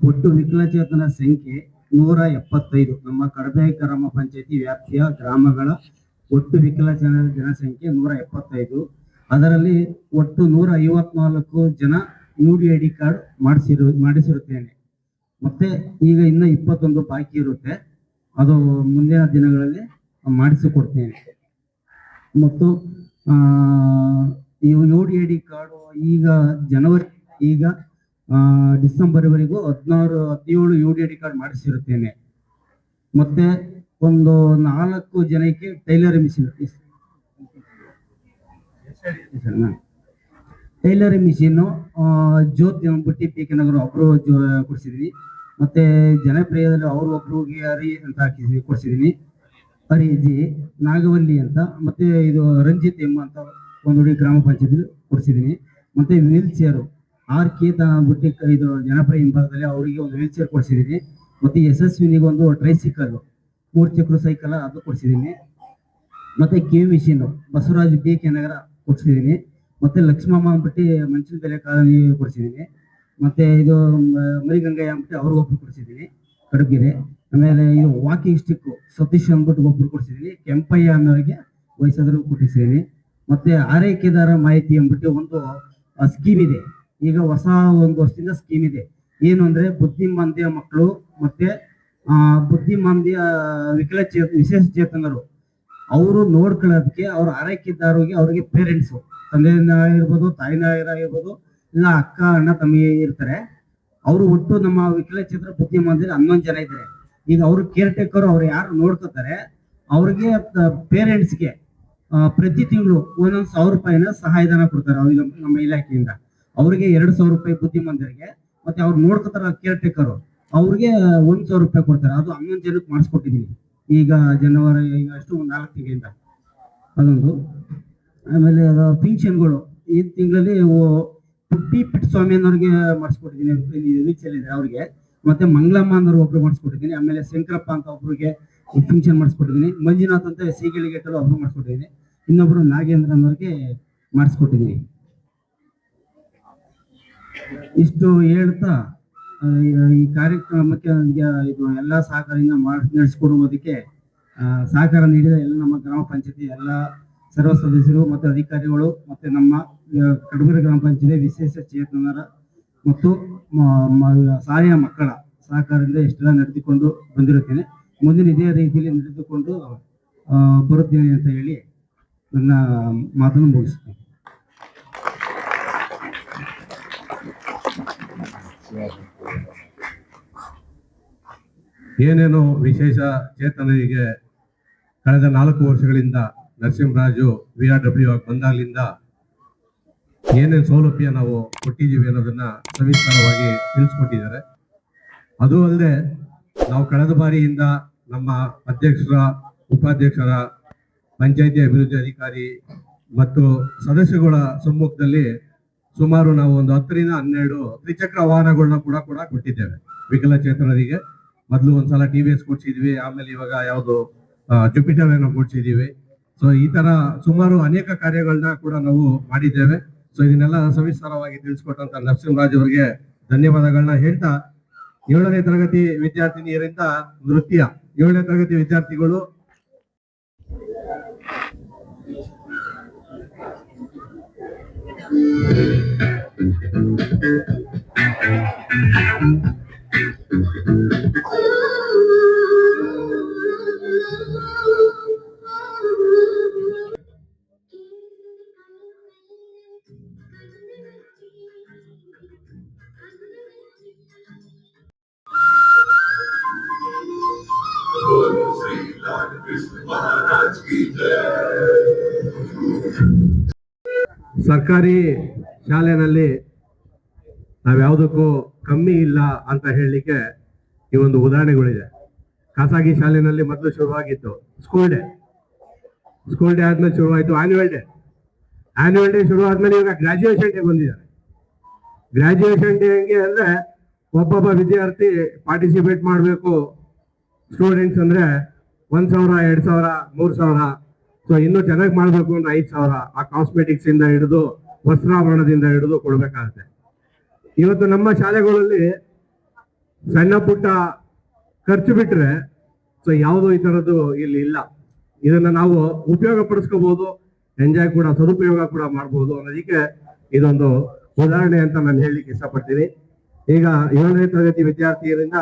ಒಟ್ಟು ವಿಕಲಚೇತನ ಸಂಖ್ಯೆ 175. ನಮ್ಮ ಕಡಬಗೆರೆ ಗ್ರಾಮ ಪಂಚಾಯತಿ ವ್ಯಾಪ್ತಿಯ ಗ್ರಾಮಗಳ ಒಟ್ಟು ವಿಕಲಚೇತನ ಜನಸಂಖ್ಯೆ 175. ಅದರಲ್ಲಿ ಒಟ್ಟು 154 ಜನ UDID ಕಾರ್ಡ್ ಮಾಡಿಸಿರುತ್ತೇನೆ. ಮತ್ತೆ ಈಗ ಇನ್ನು 21 ಬಾಕಿ ಇರುತ್ತೆ, ಅದು ಮುಂದಿನ ದಿನಗಳಲ್ಲಿ ಮಾಡಿಸಿಕೊಡ್ತೇನೆ. ಮತ್ತು ಈ UDID ಕಾರ್ಡು ಈಗ ಡಿಸೆಂಬರ್ವರೆಗೂ 17 UDID ಕಾರ್ಡ್ ಮಾಡಿಸಿರುತ್ತೇನೆ. ಮತ್ತೆ ಒಂದು 4 ಜನಕ್ಕೆ ಟೈಲರಿಂಗ್ ಮಿಷಿನ್ ಜ್ಯೋತಿ ಅಂದ್ಬಿಟ್ಟು PK ನಗರ ಒಬ್ರು ಕೊಡಿಸಿದೀನಿ. ಮತ್ತೆ ಜನಪ್ರಿಯದಲ್ಲಿ ಅವರು ಒಬ್ರಿಗೆ ಹರಿ ಅಂತ ಕೊಡಿಸಿದೀನಿ, ಹರಿಜಿ ನಾಗವಲ್ಲಿ ಅಂತ. ಮತ್ತೆ ಇದು ರಂಜಿತ್ ಎಮ್ಮ ಅಂತ ಒಂದು ಹುಡುಗಿ ಗ್ರಾಮ ಪಂಚಾಯತ್ ಕೊಡಿಸಿದೀನಿ. ಮತ್ತೆ ವೀಲ್ ಚೇರು RK ಅಂದ್ಬಿಟ್ಟು ಇದು ಜನಪ್ರಿಯ ಹಿಂಭಾಗದಲ್ಲಿ ಅವರಿಗೆ ಒಂದು ವೀಲ್ ಚೇರ್ ಕೊಡಿಸಿದೀನಿ. ಮತ್ತೆ ಯಶಸ್ವಿನಿಗೆ ಒಂದು ಟ್ರೈಸೈಕಲ್ 3 ಚಕ್ರ ಸೈಕಲ್ ಅದು ಕೊಡಿಸಿದೀನಿ. ಮತ್ತೆ ಮಿಷಿನ್ ಬಸವರಾಜ್ PK ನಗರ ಕೊಡಿಸಿದೀನಿ. ಮತ್ತೆ ಲಕ್ಷ್ಮಮ್ಮ ಅಂದ್ಬಿಟ್ಟು ಮನುಷ್ಯನ ಬೆಲೆ ಕಾಲನಿ ಕೊಡಿಸಿದೀನಿ. ಮತ್ತೆ ಇದು ಮರಿಗಂಗಯ್ಯ ಅಂದ್ಬಿಟ್ಟು ಅವ್ರಿಗೊಬ್ರು ಕೊಡಿಸಿದೀನಿ ಕಡಬಗೆರೆ. ಆಮೇಲೆ ಇದು ವಾಕಿಂಗ್ ಸ್ಟಿಕ್ ಸತೀಶ್ ಅಂದ್ಬಿಟ್ಟು ಒಬ್ರು ಕೊಡಿಸಿದೀನಿ. ಕೆಂಪಯ್ಯ ಅನ್ನೋರಿಗೆ ವಯಸ್ಸಾದ್ರು ಕೊಟ್ಟಿಸಿದೀನಿ. ಮತ್ತೆ ಆರೈಕೆದಾರ ಮಾಹಿತಿ ಅಂದ್ಬಿಟ್ಟು ಒಂದು ಸ್ಕೀಮ್ ಇದೆ, ಈಗ ಹೊಸ ಒಂದು ವರ್ಷದಿಂದ ಸ್ಕೀಮ್ ಇದೆ. ಏನು ಅಂದ್ರೆ ಬುದ್ಧಿಮಾಂದ್ಯ ಮಕ್ಕಳು ಮತ್ತೆ ಬುದ್ಧಿಮಾಂದ್ಯ ವಿಶೇಷ ಚೇತನರು ಅವರು ನೋಡ್ಕೊಳ್ಳೋದಕ್ಕೆ ಅವ್ರ ಆರೈಕೆದಾರರಿಗೆ ಅವ್ರಿಗೆ ಪೇರೆಂಟ್ಸು ತಂದೆಯಿಂದ ಇರ್ಬೋದು, ತಾಯಿನ ಇರ್ಬೋದು, ಇಲ್ಲ ಅಕ್ಕ ಅಣ್ಣ ತಮ್ಮಿ ಇರ್ತಾರೆ. ಅವರು ಒಟ್ಟು ನಮ್ಮ ವಿಕಲಚೇತನ ಬುದ್ಧಿಮಾಂದ್ಯ 11 ಜನ ಇದ್ದಾರೆ. ಈಗ ಅವರು ಕೇರ್ ಟೇಕರ್ ಅವ್ರು ಯಾರು ನೋಡ್ಕೋತಾರೆ ಅವ್ರಿಗೆ ಪೇರೆಂಟ್ಸ್ಗೆ ಪ್ರತಿ ತಿಂಗಳು 1,000 ರೂಪಾಯಿನ ಸಹಾಯಧನ ಕೊಡ್ತಾರೆ ಅವ್ರಿಗೆ ನಮ್ಮ ಇಲಾಖೆಯಿಂದ. ಅವ್ರಿಗೆ 2,000 ರೂಪಾಯಿ ಬುದ್ಧಿಮಾಂದ್ಯರಿಗೆ, ಮತ್ತೆ ಅವ್ರು ನೋಡ್ಕೋತಾರ ಕೇರ್ ಟೇಕರ್ ಅವ್ರಿಗೆ 1,000 ರೂಪಾಯಿ ಕೊಡ್ತಾರೆ. ಅದು 11 ಜನಕ್ಕೆ ಮಾಡಿಸ್ಕೊಟ್ಟಿದೀನಿ ಈಗ ಜನವರಿ ಈಗ ಅಷ್ಟು 4 ತಿಂಗಳಿಂದ ಅದೊಂದು. ಆಮೇಲೆ ಪಿಂಚನ್ಗಳು ಈ ತಿಂಗಳಲ್ಲಿ ಪುಟ್ಟಿ ಸ್ವಾಮಿ ಅನ್ನೋರಿಗೆ ಮಾಡಿಸ್ಕೊಟ್ಟಿದ್ದೀನಿ, ವೀಚಲ್ಲಿದೆ ಅವ್ರಿಗೆ. ಮತ್ತೆ ಮಂಗಳಮ್ಮ ಅನ್ನೋರು ಒಬ್ರು ಮಾಡಿಸ್ಕೊಟ್ಟಿದ್ದೀನಿ. ಆಮೇಲೆ ಶಂಕರಪ್ಪ ಅಂತ ಒಬ್ರಿಗೆ ಫಂಕ್ಷನ್ ಮಾಡಿಸ್ಕೊಟ್ಟಿದ್ದೀನಿ. ಮಂಜುನಾಥ್ ಅಂತ ಸೀಗಳಿಗೆಟ್ಟಲು ಒಬ್ರು ಮಾಡಿಸ್ಕೊಟ್ಟಿದ್ದೀನಿ. ಇನ್ನೊಬ್ರು ನಾಗೇಂದ್ರ ಅನ್ನೋರಿಗೆ ಮಾಡಿಸ್ಕೊಟ್ಟಿದ್ದೀನಿ. ಇಷ್ಟು ಹೇಳ್ತಾ ಈ ಕಾರ್ಯಕ್ರಮಕ್ಕೆ ಇದು ಎಲ್ಲ ಸಹಕಾರದಿಂದ ನಡೆಸಿಕೊಡುವುದಕ್ಕೆ ಸಹಕಾರ ನೀಡಿದ ಎಲ್ಲ ನಮ್ಮ ಗ್ರಾಮ ಪಂಚಾಯತಿ ಎಲ್ಲ ಸರ್ವ ಸದಸ್ಯರು ಮತ್ತು ಅಧಿಕಾರಿಗಳು ಮತ್ತು ನಮ್ಮ ಕಡಬೂರು ಗ್ರಾಮ ಪಂಚಾಯತಿ ವಿಶೇಷ ಚೇತನರ ಮತ್ತು ಶಾಲೆಯ ಮಕ್ಕಳ ಸಹಕಾರದಿಂದ ಇಷ್ಟೆಲ್ಲ ನಡೆದುಕೊಂಡು ಬಂದಿರುತ್ತೇನೆ. ಮುಂದಿನ ಇದೇ ರೀತಿಯಲ್ಲಿ ನಡೆದುಕೊಂಡು ಬರುತ್ತೇನೆ ಅಂತ ಹೇಳಿ ನನ್ನ ಮಾತನ್ನು ಮುಗಿಸ್ತೇನೆ. ಏನೇನು ವಿಶೇಷ ಚೇತನರಿಗೆ ಕಳೆದ 4 ವರ್ಷಗಳಿಂದ ನರಸಿಂಹರಾಜು VRW ಆಗಿ ಬಂದಾಗಲಿಂದ ಏನೇನು ಸೌಲಭ್ಯ ನಾವು ಕೊಟ್ಟಿದ್ದೀವಿ ಅನ್ನೋದನ್ನ ಸವಿಸ್ತಾರವಾಗಿ ತಿಳಿಸ್ಕೊಟ್ಟಿದ್ದಾರೆ. ಅದು ಅಲ್ಲದೆ ನಾವು ಕಳೆದ ಬಾರಿಯಿಂದ ನಮ್ಮ ಅಧ್ಯಕ್ಷರ, ಉಪಾಧ್ಯಕ್ಷರ, ಪಂಚಾಯಿತಿ ಅಭಿವೃದ್ಧಿ ಅಧಿಕಾರಿ ಮತ್ತು ಸದಸ್ಯರುಗಳ ಸಮ್ಮುಖದಲ್ಲಿ ಸುಮಾರು ನಾವು ಒಂದು 10 ರಿಂದ 12 ತ್ರಿಚಕ್ರ ವಾಹನಗಳನ್ನ ಕೂಡ ಕೊಟ್ಟಿದ್ದೇವೆ ವಿಕಲಚೇತನರಿಗೆ. ಮೊದಲು ಒಂದ್ಸಲ TVS ಕೊಡ್ಸಿದ್ವಿ, ಆಮೇಲೆ ಇವಾಗ ಯಾವುದು ಜುಪಿಟರ್ ಏನೋ ಕೊಡ್ಸಿದೀವಿ. ಸೊ ಈ ತರ ಸುಮಾರು ಅನೇಕ ಕಾರ್ಯಗಳನ್ನ ಕೂಡ ನಾವು ಮಾಡಿದ್ದೇವೆ. ಸೊ ಇದನ್ನೆಲ್ಲ ಸವಿಸ್ತಾರವಾಗಿ ತಿಳಿಸ್ಕೊಟ್ಟಂತ ನರಸಿಂಹರಾಜ್ ಅವರಿಗೆ ಧನ್ಯವಾದಗಳನ್ನ ಹೇಳ್ತಾ, 7ನೇ ತರಗತಿ ವಿದ್ಯಾರ್ಥಿನಿಯರಿಂದ ನೃತ್ಯ, 7ನೇ ತರಗತಿ ವಿದ್ಯಾರ್ಥಿಗಳು ಸರ್ಕಾರಿ ಶಾಲೆಯಲ್ಲಿ ನಾವ್ಯಾವುದಕ್ಕೂ ಕಮ್ಮಿ ಇಲ್ಲ ಅಂತ ಹೇಳಲಿಕ್ಕೆ ಈ ಒಂದು ಉದಾಹರಣೆಗಳಿದೆ. ಖಾಸಗಿ ಶಾಲೆಯಲ್ಲಿ ಮೊದಲು ಶುರುವಾಗಿತ್ತು ಸ್ಕೂಲ್ ಡೇ ಆದ್ಮೇಲೆ ಶುರುವಾಯಿತು ಆನ್ಯುವಲ್ ಡೇ ಶುರು ಆದ್ಮೇಲೆ ಇವಾಗ ಗ್ರಾಜ್ಯುಯೇಷನ್ ಡೇ ಬಂದಿದ್ದಾರೆ. ಗ್ರಾಜ್ಯುಯೇಷನ್ ಡೇ ಹೆಂಗೆ ಅಂದ್ರೆ ಒಬ್ಬೊಬ್ಬ ವಿದ್ಯಾರ್ಥಿ ಪಾರ್ಟಿಸಿಪೇಟ್ ಮಾಡಬೇಕು. ಸ್ಟೂಡೆಂಟ್ಸ್ ಅಂದ್ರೆ 1,000, 2,000, 3,000. ಸೊ ಇನ್ನೂ ಚೆನ್ನಾಗಿ ಮಾಡಬೇಕು ಅಂದ್ರೆ 5,000. ಆ ಕಾಸ್ಮೆಟಿಕ್ಸ್ ಇಂದ ಹಿಡಿದು ವಸ್ತ್ರಾಭರಣದಿಂದ ಹಿಡಿದು ಕೊಡ್ಬೇಕಾಗತ್ತೆ. ಇವತ್ತು ನಮ್ಮ ಶಾಲೆಗಳಲ್ಲಿ ಸಣ್ಣ ಪುಟ್ಟ ಖರ್ಚು ಬಿಟ್ರೆ ಸೊ ಯಾವುದೋ ಈ ತರದ್ದು ಇಲ್ಲಿ ಇಲ್ಲ. ಇದನ್ನ ನಾವು ಉಪಯೋಗ ಪಡಿಸ್ಕೋಬಹುದು, ಎಂಜಾಯ್ ಕೂಡ, ಸದುಪಯೋಗ ಕೂಡ ಮಾಡಬಹುದು ಅನ್ನೋದಕ್ಕೆ ಇದೊಂದು ಉದಾಹರಣೆ ಅಂತ ನಾನು ಹೇಳಲಿಕ್ಕೆ ಇಷ್ಟಪಡ್ತೀನಿ. ಈಗ 7ನೇ ತರಗತಿ ವಿದ್ಯಾರ್ಥಿಯರಿಂದ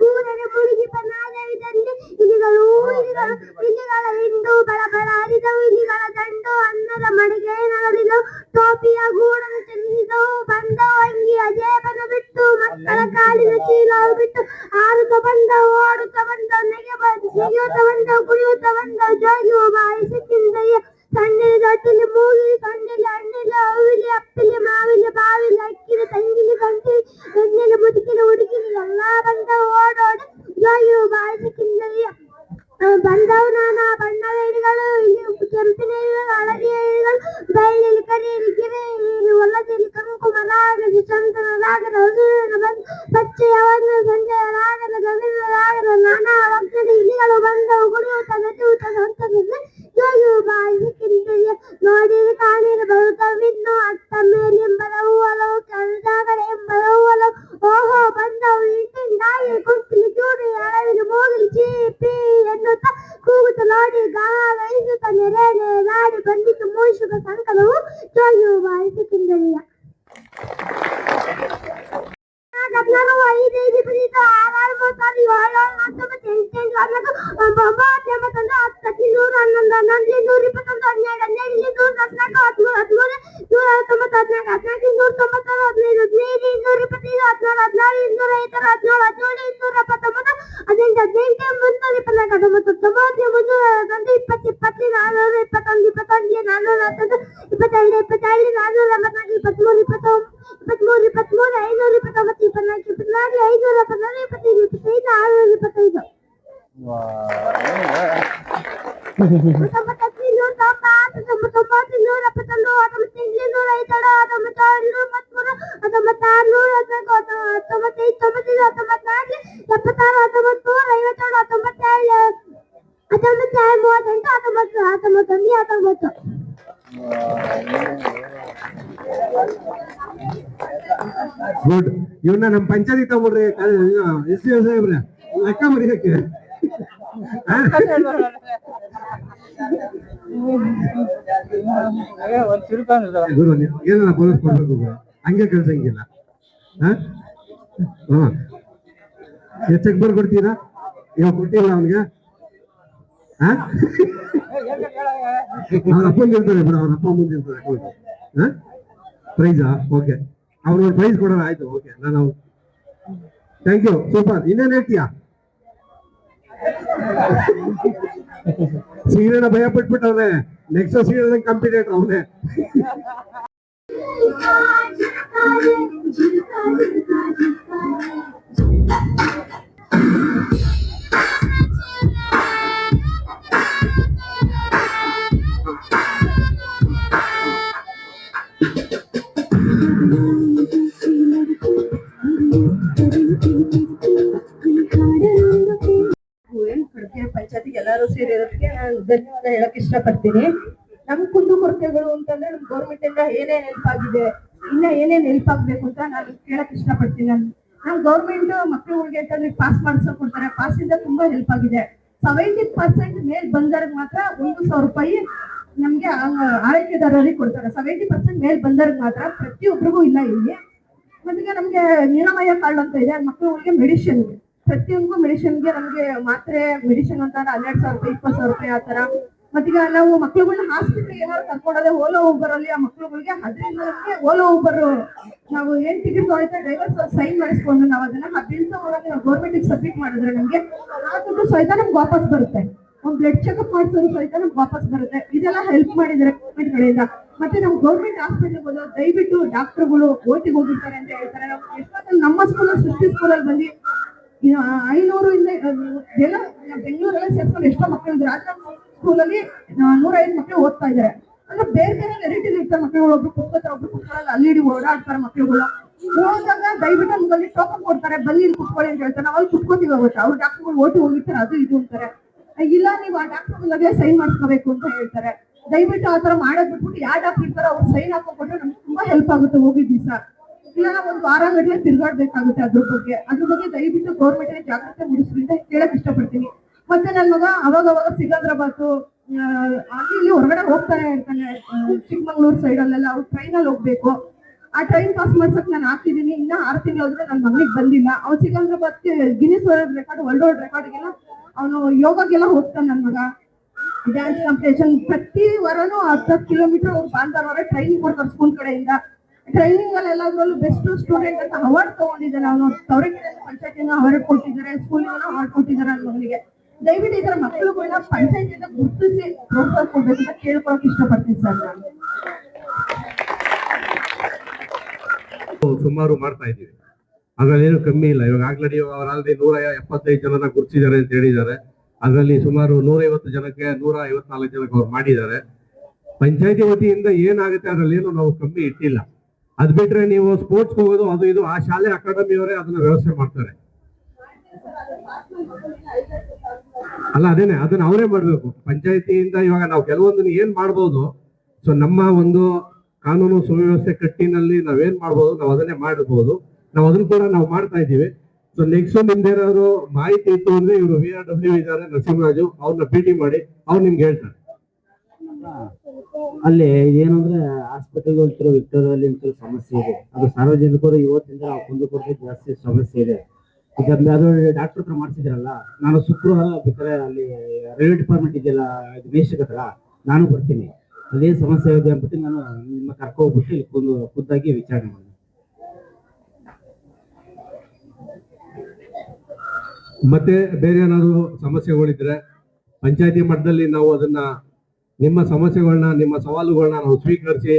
ಊರನ ಮುಳುಗಿ ಪನ್ನಾದವಿದಲ್ಲಿ ಇಲಿಗಳು ಇಲಿಗಳ ಹಿಂಡು ಬಳಬಳಾಡಿದವು, ಇಲಿಗಳ ದಂಡು ಅನ್ನದ ಮಡಿಗೆ ನಗಲಿದವು, ಟೋಪಿಯ ಗೂಡನ್ನು ಚೆಲ್ಲಿದವು, ಬಂದವು ಅಂಗಿಯ ಜೇಬನ್ನು ಬಿಟ್ಟು, ಮಕ್ಕಳ ಕಾಲಿನ ಚೀಲವು ಬಿಟ್ಟು, ಆರುತ್ತ ಬಂದವು, ಓಡುತ್ತ ಬಂದವು, ನೆಗೆಯುತ್ತ ಬಂದವು, ಕುಣಿಯುತ್ತ ಬಂದವು, ಜೋಗಿಯು ಬಾಯಿ ಸಿಕ್ಕಿಂದಯ್ಯ, ಸಣ್ಣಿಲಿ ದೊಡ್ಡಿಲಿ ಮೂಗಿಲಿ ಸೊಂಡಿಲಿ ಹಣ್ಣಿಲಿ ಅವಿಲಿ ಅಪ್ಪಿಲಿ ಮಾವಿಲಿ ಬಾವಿಲಿ ಅಕ್ಕಿಲಿ ತಂಗಿಲಿ ಕಂಟಿಲಿ ಎಣ್ಣೆಲಿ ಮುದುಕಿಲಿ ಹುಡುಗಿಲಿ ಎಲ್ಲಾ ಬಂದವು ಓಡೋಡಿ, ಜೋಗಿಯು ಬಾಯಿ ಸಿಕ್ಕಿಂದಯ್ಯ. ಬಂದವು ನಾನಾ ಬಣ್ಣದ ಇಲಿಗಳು, ಇಲ್ಲಿ ಕೆಂಪಿನ ಇಲಿಗಳು, ಹಳದಿಯ ಇಲಿಗಳು, ಬೆಳ್ಳಿಲಿ ಕರಿಯಲ್ಲಿ ಗಿರಿಯಲ್ಲಿ ಒಲ್ಲದಿಲಿ ಕಂಕುಮರಾಗಲಿ ಚಂದನರಾಗದ ಹಸುವಿನ ಬಂದು ಪಚ್ಚೆಯವನ್ನ ಸಂಜೆಯ ರಾಗದ ಗಗನ ರಾಗದ ನಾನಾ ವಕ್ರದ ಇಲಿಗಳು ಬಂದವು ಕುಡಿಯುತ್ತ ಗತಿಯುತ್ತ ಸಂತದಿಂದ, ಜೋಗಿಯು ಬಾಯಿ ಸಿಕ್ಕಿಂದಯ್ಯ. ನೋಡಿರಿ ಕಾಣಿರಿ ಬರುತ್ತವಿನ್ನು ಅತ್ತ ಮೇಲೆಂಬರವು ಒಲವು, ಕೆಳದಾಗಡೆ ಎಂಬರವು ಒಲವು, ಓಹೋ ಬಂದವು ಇಟ್ಟಿಂದಾಗಿ ಕುರ್ತಿಲಿ ಚೂರಿ ಅಳವಿಲಿ ಮೂಗಿಲಿ ಚೀಪಿ ಎನ್ನುತ್ತ ಕೂಗುತ್ತ ನೋಡಿ ಗಾಯಿಸುತ್ತ ನೆರೆ ನಾಡಿ ಬಂದಿತ್ತು ಮೂಷಿಕ ಸಂಕಲವು, ಜೋಗಿಯು ಬಾಯಿ ಸಿಕ್ಕಿಂದಯ್ಯ. 19 38 19 ಗುಡ್. ಇವನ್ನ ನಮ್ಮ ಪಂಚಾಯತಿ ತಗೊಳ್ರಿ, ಎಸ್ ಸಿ ಸಾಹೇಬ್ರೆ ಲೆಕ್ಕ ಬರೀಯಕ್ಕೆ. ಗುರು ಏನ ಬೋನಸ್ ಕೊಡ್ಬೇಕು ಗುರು, ಹಂಗೆ ಕಳ್ಸಂಗಿಲ್ಲ. ಚೆಕ್ ಬರ್ಕೊಡ್ತೀರಾ? ಇವಾಗ ಕೊಟ್ಟಿಲ್ಲ ಅವನಿಗೆ. ಅವ್ರ ಅಪ್ಪಂದು ಇರ್ತಾರೆ ಬಿಡ, ಅವ್ರ ಅಪ್ಪ ಮುಂದೆ ಇರ್ತಾರೆ ಅಕೌಂಟ್. ಪ್ರೈಸಾ? ಓಕೆ, ಅವ್ರವ್ರ ಪ್ರೈಸ್ ಕೊಡೋಣ. ಆಯ್ತು, ಓಕೆ. ನಾನು ಥ್ಯಾಂಕ್ ಯು, ಸೂಪರ್. ಇನ್ನೇನ್ ಹೇಳ್ತೀಯಾ? ಸೀರೆನ ಭಯ ಪಟ್ಬಿಟ್ಟವ್ರೆ, ನೆಕ್ಸ್ಟ್ ಸೀರೆ ಕಾಂಪಿಟೇಟರ್ ಅವನೇ. ಪಂಚಾಯತಿಗೆ ಎಲ್ಲರೂ ಸೇರಿರೋದಕ್ಕೆ ನಾನು ಧನ್ಯವಾದ ಹೇಳಕ್ ಇಷ್ಟಪಡ್ತೀನಿ. ನಮ್ ಕುಂದುಕೊರತೆಗಳು ಅಂತಂದ್ರೆ ನಮ್ ಗೌರ್ಮೆಂಟ್ ಇಂದ ಏನೇನ್ ಹೆಲ್ಪ್ ಆಗಿದೆ, ಇನ್ನ ಏನೇನ್ ಹೆಲ್ಪ್ ಆಗ್ಬೇಕು ಅಂತ ನಾನು ಕೇಳಕ್ ಇಷ್ಟಪಡ್ತೀನಿ. ನಮ್ ಗೌರ್ಮೆಂಟ್ ಮಕ್ಕಳುಗಳಿಗೆ ಅಂತಂದ್ರೆ ಪಾಸ್ ಮಾಡ್ಸಕ್ ಕೊಡ್ತಾರೆ. ಪಾಸ್ ಇಂದ ತುಂಬಾ ಹೆಲ್ಪ್ ಆಗಿದೆ. 70% ಮೇಲ್ ಬಂದವ್ರಿಗೆ ಮಾತ್ರ 1,000 ರೂಪಾಯಿ ನಮ್ಗೆ ಆರೈಕೆದಾರರಿಗೆ ಕೊಡ್ತಾರೆ. 70% ಮೇಲ್ ಬಂದವ್ರಿಗೆ ಮಾತ್ರ, ಪ್ರತಿಯೊಬ್ಬರಿಗೂ ಇಲ್ಲ ಇಲ್ಲಿ. ಮತ್ತೆ ನಮ್ಗೆ ನಿರಾಮಯ ಕಾರ್ಡ್ ಅಂತ ಇದೆ, ಮಕ್ಕಳುಗಳಿಗೆ ಮೆಡಿಸಿನ್, ಪ್ರತಿಯೊಂದು ಮೆಡಿಸಿನ್ಗೆ ನಮ್ಗೆ ಮಾತ್ರೆ ಮೆಡಿಸಿನ್ ಅಂತ 12,000 ರೂಪಾಯಿ 20,000 ರೂಪಾಯಿ ಆತರ. ಮತ್ತೀಗ ನಾವು ಮಕ್ಳುಗಳನ್ನ ಹಾಸ್ಪಿಟಲ್ ಏನಾದ್ರು ಕರ್ಕೊಂಡೋದ್ರೆ ಓಲೋ ಊಬರ್ ಅಲ್ಲಿ ಆ ಮಕ್ಳುಗಳಿಗೆ 15 ನಮ್ಗೆ ಓಲೋ ಊಬರ್ ನಾವು ಏನ್ ಟಿಕೆಟ್ ತೊಗೊಳ್ತಾ ಡ್ರೈವರ್ ಸೈನ್ ಮಾಡಿಸ್ಕೊಂಡು ನಾವು ಅದನ್ನ 15 ನಾವು ಗೌರ್ಮೆಂಟ್ ಸಬ್ಮಿಟ್ ಮಾಡಿದ್ರೆ ನಮ್ಗೆ ಆ ದುಡ್ಡು ಸಹಿತ ನಮ್ಗೆ ವಾಪಸ್ ಬರುತ್ತೆ. ಒಂದ್ ಬ್ಲಡ್ ಚೆಕ್ಅಪ್ ಮಾಡಿಸೋದು ಸಹಿತ ನಮ್ಗೆ ವಾಪಸ್ ಬರುತ್ತೆ. ಇದೆಲ್ಲ ಹೆಲ್ಪ್ ಮಾಡಿದ್ದಾರೆ ಗೌರ್ಮೆಂಟ್ ಗಳಿಂದ. ಮತ್ತೆ ನಾವು ಗೌರ್ಮೆಂಟ್ ಹಾಸ್ಪಿಟಲ್ ಹೋದ ದಯವಿಟ್ಟು ಡಾಕ್ಟರ್ಗಳು ಓಟಿಗೆ ಹೋಗಿರ್ತಾರೆ ಅಂತ ಹೇಳ್ತಾರೆ. ನಾವು ಎಷ್ಟೊತ್ತಲ್ಲಿ ನಮ್ಮ ಸ್ಕೂಲ್ ಸೃಷ್ಟಿ ಸ್ಕೂಲಲ್ಲಿ ಬಂದು 500 ಇಂದ ಎಲ್ಲ ಬೆಂಗಳೂರಲ್ಲೇ ಸೇರ್ಕೊಂಡು ಎಷ್ಟೋ ಮಕ್ಕಳು ಇದ್ದಾರೆ. ಆದ್ರೆ ಸ್ಕೂಲಲ್ಲಿ 105 ಮಕ್ಕಳು ಓದ್ತಾ ಇದ್ದಾರೆ. ಅಂದ್ರೆ ಬೇರೆ ಬೇರೆ ವೆರೈಟೀಸ್ ಇರ್ತಾರೆ ಮಕ್ಕಳುಗಳು. ಒಬ್ರು ಕುತ್ಕೋತಾರೆ, ಒಬ್ರು ಕುತ್ಕೊಳ್ಳಲ್ಲ, ಅಲ್ಲಿ ಓಡಾಡ್ತಾರೆ ಮಕ್ಕಳುಗಳು. ಹೋದಾಗ ದಯವಿಟ್ಟು ನಮ್ಗೆ ಟೋಕನ್ ಕೊಡ್ತಾರೆ, ಬಲ್ಲಿ ಇಲ್ಲಿ ಕುತ್ಕೊಳ್ಳಿ ಅಂತ ಹೇಳ್ತಾರೆ. ನಾವು ಅಲ್ಲಿ ಕುತ್ಕೋತೀವಿ ಹೋಗುತ್ತೆ. ಅವ್ರು ಡಾಕ್ಟರ್ಗಳು ಓಟಿ ಹೋಗಿರ್ತಾರೆ, ಅದು ಇದು ಅಂತಾರೆ. ಇಲ್ಲ ನೀವು ಆ ಡಾಕ್ಟರ್ಗಳಿಗೆ ಸೈನ್ ಮಾಡಿಸ್ಕೋಬೇಕು ಅಂತ ಹೇಳ್ತಾರೆ. ದಯವಿಟ್ಟು ಆತರ ಮಾಡೋದ್ ಬಿಟ್ಬಿಟ್ಟು ಯಾವ ಡಾಕ್ಟರ್ ಇರ್ತಾರೋ ಅವ್ರು ಸೈನ್ ಹಾಕೊಂಡ್ರೆ ನಮ್ಗೆ ತುಂಬಾ ಹೆಲ್ಪ್ ಆಗುತ್ತೆ. ಹೋಗಿದ್ವಿ ಸರ್, ಇಲ್ಲ ನಾವು ಒಂದು ವಾರ ಗಟ್ಟಲೆ ತಿರ್ಗಾಡ್ಬೇಕಾಗುತ್ತೆ ಅದ್ರ ಬಗ್ಗೆ ದಯವಿಟ್ಟು ಗೌರ್ಮೆಂಟ್ ಜಾಗೃತಿ ಮೂಡಿಸ್ಲಿ ಅಂತ ಕೇಳಕ್ ಇಷ್ಟಪಡ್ತೀನಿ. ಮತ್ತೆ ನನ್ನ ಮಗ ಅವಾಗ ಸಿಕಂದ್ರಾಬಾದ್ ಅಲ್ಲಿ ಇಲ್ಲಿ ಹೊರಗಡೆ ಹೋಗ್ತಾನೆ ಇರ್ತಾನೆ, ಚಿಕ್ಕಮಂಗ್ಳೂರ್ ಸೈಡ್ ಅಲ್ಲೆಲ್ಲ. ಅವ್ರು ಟ್ರೈನ್ ಅಲ್ಲಿ ಹೋಗ್ಬೇಕು. ಆ ಟ್ರೈನ್ ಪಾಸ್ ಮಾಡ್ಸಕ್ ನಾನು ಹಾಕಿದೀನಿ. ಇನ್ನ 6 ತಿಂಗಳಾದ್ರೂ ನನ್ನ ಮಗನಿಗೆ ಬಂದಿಲ್ಲ. ಅವ್ನು ಸಿಕಂದ್ರಾಬಾದ್ಗೆ ಗಿನ್ನಿಸ್ ವರ್ಲ್ಡ್ ರೆಕಾರ್ಡ್, ವರ್ಲ್ಡ್ ರೆಕಾರ್ಡ್ಗೆಲ್ಲ ಅವನು ಯೋಗಕ್ಕೆಲ್ಲ ಹೋಗ್ತಾನೆ ನನ್ನ ಮಗ. ಡ್ಯಾನ್ಸ್ ಕಾಂಪಿಟೇಷನ್ ಪ್ರತಿ ವಾರನೂ 10 ಕಿಲೋಮೀಟರ್ ಅವ್ರು ಬಾಂಧವರ ಟ್ರೈನಿಂಗ್ ಕೊಡ್ತಾರೆ ಸ್ಕೂಲ್ ಕಡೆಯಿಂದ. ಟ್ರೈನಿಂಗ್ ಅಲ್ಲಿ ಎಲ್ಲಾದ್ರಲ್ಲೂ ಬೆಸ್ಟ್ ಸ್ಟೂಡೆಂಟ್ ಅಂತ ಅವಾರ್ಡ್ ತಗೊಂಡಿದ್ದಾನೆ ಅವನು. ತವರಕೆರೆ ಪಂಚಾಯತಿನ ಅವಾರ್ಡ್ ಕೊಟ್ಟಿದ್ದಾರೆ, ಸ್ಕೂಲಿನ ಅವಾರ್ಡ್ ಕೊಟ್ಟಿದ್ದಾರೆ ನನ್ನ ಮಗನಿಗೆ. ದಯವಿಟ್ಟು ಈ ತರ ಮಕ್ಕಳುಗಳನ್ನ ಪಂಚಾಯತಿಯಿಂದ ಗುರುತಿಸಿ ಪ್ರೋತ್ಸಾಹ ಕೊಡ್ಬೇಕು ಅಂತ ಕೇಳ್ಕೊಳಕ್ ಇಷ್ಟಪಡ್ತೀನಿ ಸರ್. ನಾನು ಸುಮಾರು ಮಾಡ್ತಾ ಇದ್ದೀವಿ, ಅದ್ರಲ್ಲಿ ಏನು ಕಮ್ಮಿ ಇಲ್ಲ. ಇವಾಗ ಆಲ್ರೆಡಿ ಅವರಲ್ಲಿ 175 ಜನನ ಗುರುತಿಸಿದ್ದಾರೆ ಅಂತ ಹೇಳಿದ್ದಾರೆ. ಅದರಲ್ಲಿ ಸುಮಾರು 150 ಜನಕ್ಕೆ 154 ಜನಕ್ಕೆ ಅವ್ರು ಮಾಡಿದ್ದಾರೆ. ಪಂಚಾಯತಿ ವತಿಯಿಂದ ಏನಾಗುತ್ತೆ ಅದರಲ್ಲಿ ಏನು ನಾವು ಕಮ್ಮಿ ಇಟ್ಟಿಲ್ಲ. ಅದ್ ಬಿಟ್ರೆ ನೀವು ಸ್ಪೋರ್ಟ್ಸ್ ಹೋಗೋದು ಅದು ಇದು ಆ ಶಾಲೆ ಅಕಾಡೆಮಿಯವರೇ ಅದನ್ನ ವ್ಯವಸ್ಥೆ ಮಾಡ್ತಾರೆ. ಅಲ್ಲ ಅದೇನೆ, ಅದನ್ನ ಅವರೇ ಮಾಡ್ಬೇಕು ಪಂಚಾಯತಿಯಿಂದ. ಇವಾಗ ನಾವು ಕೆಲವೊಂದನ್ನ ಏನ್ ಮಾಡ್ಬೋದು, ಸೊ ನಮ್ಮ ಒಂದು ಕಾನೂನು ಸುವ್ಯವಸ್ಥೆ ಕಟ್ಟಿನಲ್ಲಿ ನಾವೇನ್ ಮಾಡ್ಬೋದು ನಾವು ಅದನ್ನೇ ಮಾಡಬಹುದು. ನಾವು ಅದನ್ನ ಕೂಡ ನಾವು ಮಾಡ್ತಾ ಇದ್ದೀವಿ. ಸೊ ನೆಕ್ಸ್ಟ್ ನಿಮ್ದೇನಾದ್ರು ಮಾಹಿತಿ ಇತ್ತು ಅಂದ್ರೆ ಇವರು VRW ಇದ್ದಾರೆ ನರಸಿಂಹರಾಜು, ಅವ್ರನ್ನ ಭೇಟಿ ಮಾಡಿ ಅವ್ರು ನಿಮ್ಗೆ ಹೇಳ್ತಾರೆ. ಅಲ್ಲಿ ಏನಂದ್ರೆ ಹಾಸ್ಪಿಟಲ್ ವಿಕ್ಟೋರಿಯಲ್ಲಿ ಸಮಸ್ಯೆ ಇದೆ. ಅದು ಸಾರ್ವಜನಿಕರು ಇವತ್ತಿಂದ ಕುಂದುಕೊರತೆ ಜಾಸ್ತಿ ಸಮಸ್ಯೆ ಇದೆ. ಈಗ ಅದು ಡಾಕ್ಟರ್ ಹತ್ರ ಮಾಡಿಸಿದ್ರಲ್ಲ, ನಾನು ಶುಕ್ರವಾರ ಬೇಕಾದ್ರೆ ಅಲ್ಲಿ ರೈಲ್ವೆ ಡಿಪಾರ್ಟ್ಮೆಂಟ್ ಇದೆಯಲ್ಲ ಮೇಷಕ್ ಹತ್ರ ನಾನು ಬರ್ತೀನಿ. ಅದೇ ಸಮಸ್ಯೆ ಇದೆ ಅಂದ್ಬಿಟ್ಟು ನಾನು ನಿಮ್ಮ ಕರ್ಕೊ ಹೋಗ್ಬಿಟ್ಟು ಇಲ್ಲಿ ಖುದ್ದಾಗಿ ವಿಚಾರಣೆ ಮಾಡಿ. ಮತ್ತೆ ಬೇರೆ ಏನಾದ್ರು ಸಮಸ್ಯೆಗಳಿದ್ರೆ ಪಂಚಾಯತಿ ಮಟ್ಟದಲ್ಲಿ ನಾವು ಅದನ್ನ ನಿಮ್ಮ ಸಮಸ್ಯೆಗಳನ್ನ ನಿಮ್ಮ ಸವಾಲುಗಳನ್ನ ನಾವು ಸ್ವೀಕರಿಸಿ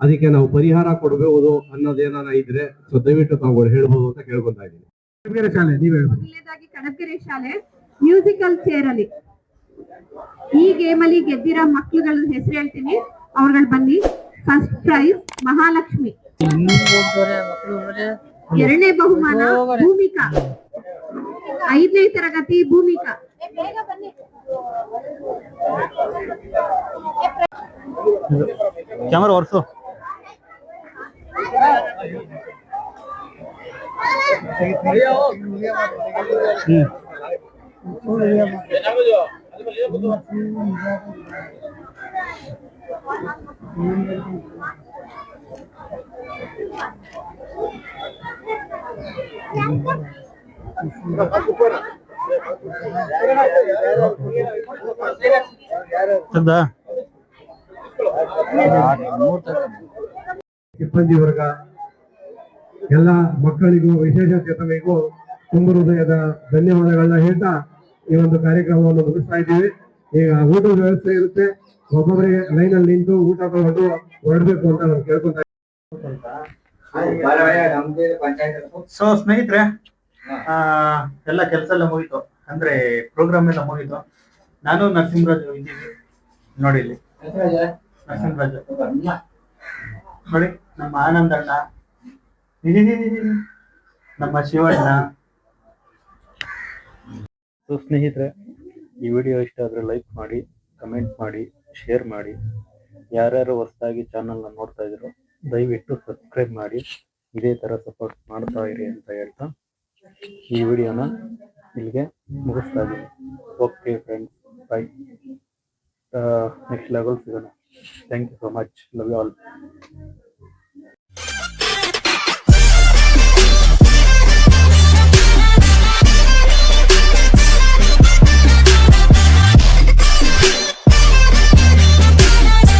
ಅದಕ್ಕೆ ನಾವು ಪರಿಹಾರ ಕೊಡಬಹುದು ಅನ್ನೋದೇನಾನ ಇದ್ರೆ ಸೊ ದಯವಿಟ್ಟು ತಾವುಗಳು ಹೇಳ್ಬೋದು ಅಂತ ಕೇಳ್ಕೊತಾ ಇದ್ದೀನಿ. ಕನಕಗೆರೆ ಶಾಲೆ ನೀವ್ ಹೇಳ್ಬೋದು. ಮೊದಲನೇದಾಗಿ ಕನಕಗೆರೆ ಶಾಲೆ ಮ್ಯೂಸಿಕಲ್ ಚೇರ್ ಅಲ್ಲಿ ಈ ಗೇಮ್ ಅಲ್ಲಿ ಗೆದ್ದಿರೋ ಮಕ್ಳುಗಳ ಹೆಸರು ಹೇಳ್ತೀನಿ, ಅವ್ರುಗಳು ಬನ್ನಿ. ಫಸ್ಟ್ ಪ್ರೈಸ್ ಮಹಾಲಕ್ಷ್ಮಿ, 2ನೇ ಬಹುಮಾನ ಭೂಮಿಕಾ, 5ನೇ ತರಗತಿ ಭೂಮಿಕಾ, ಕ್ಯಾಮರಾ ಒರೆಸು. ಚಂದಾ ಸಿಬ್ಬಂದಿ ವರ್ಗ ಎಲ್ಲ ಮಕ್ಕಳಿಗೂ ವಿಶೇಷಚೇತನಿಗೂ ತುಂಬ ಹೃದಯದ ಧನ್ಯವಾದಗಳನ್ನ ಹೇಳ್ತಾ ಈ ಒಂದು ಕಾರ್ಯಕ್ರಮವನ್ನು ಮುಗಿಸ್ತಾ ಇದ್ದೀವಿ. ಈಗ ಊಟದ ವ್ಯವಸ್ಥೆ ಇರುತ್ತೆ, ಒಬ್ಬೊಬ್ಬರಿಗೆ ಲೈನ್ ಅಲ್ಲಿ ನಿಂತು ಊಟ ತಗೊಂಡು ಹೊರಡ್ಬೇಕು ಅಂತ ನಾನು ಕೇಳ್ಕೊಂತ ಸೊ ಸ್ನೇಹಿತರೆ, ಎಲ್ಲ ಕೆಲಸ ಎಲ್ಲ ಮುಗೀತು, ಅಂದ್ರೆ ಪ್ರೋಗ್ರಾಮ್ ಎಲ್ಲ ಮುಗೀತು. ನಾನು ನರಸಿಂಹರಾಜು ಇದ್ದೀವಿ ನೋಡಿ, ಇಲ್ಲಿ ನರಸಿಂಹರಾಜು ನೋಡಿ, ನಮ್ಮ ಆನಂದಣ್ಣ, ನಮ್ಮ ಶಿವಣ್ಣ. ಸೊ ಸ್ನೇಹಿತರೆ, ಈ ವಿಡಿಯೋ ಇಷ್ಟ ಆದರೆ ಲೈಕ್ ಮಾಡಿ, ಕಮೆಂಟ್ ಮಾಡಿ, ಶೇರ್ ಮಾಡಿ. ಯಾರ್ಯಾರು ಹೊಸದಾಗಿ ಚಾನಲ್ನ ನೋಡ್ತಾ ಇದ್ರು ದಯವಿಟ್ಟು ಸಬ್ಸ್ಕ್ರೈಬ್ ಮಾಡಿ, ಇದೇ ಥರ ಸಪೋರ್ಟ್ ಮಾಡ್ತಾ ಇರಿ ಅಂತ ಹೇಳ್ತಾ ಈ ವಿಡಿಯೋನ ಇಲ್ಲಿಗೆ ಮುಗಿಸ್ತಾ ಇದ್ದೀನಿ. Okay friends, bye. Next level ಸಿಗೋಣ. Thank you so much. Love you all.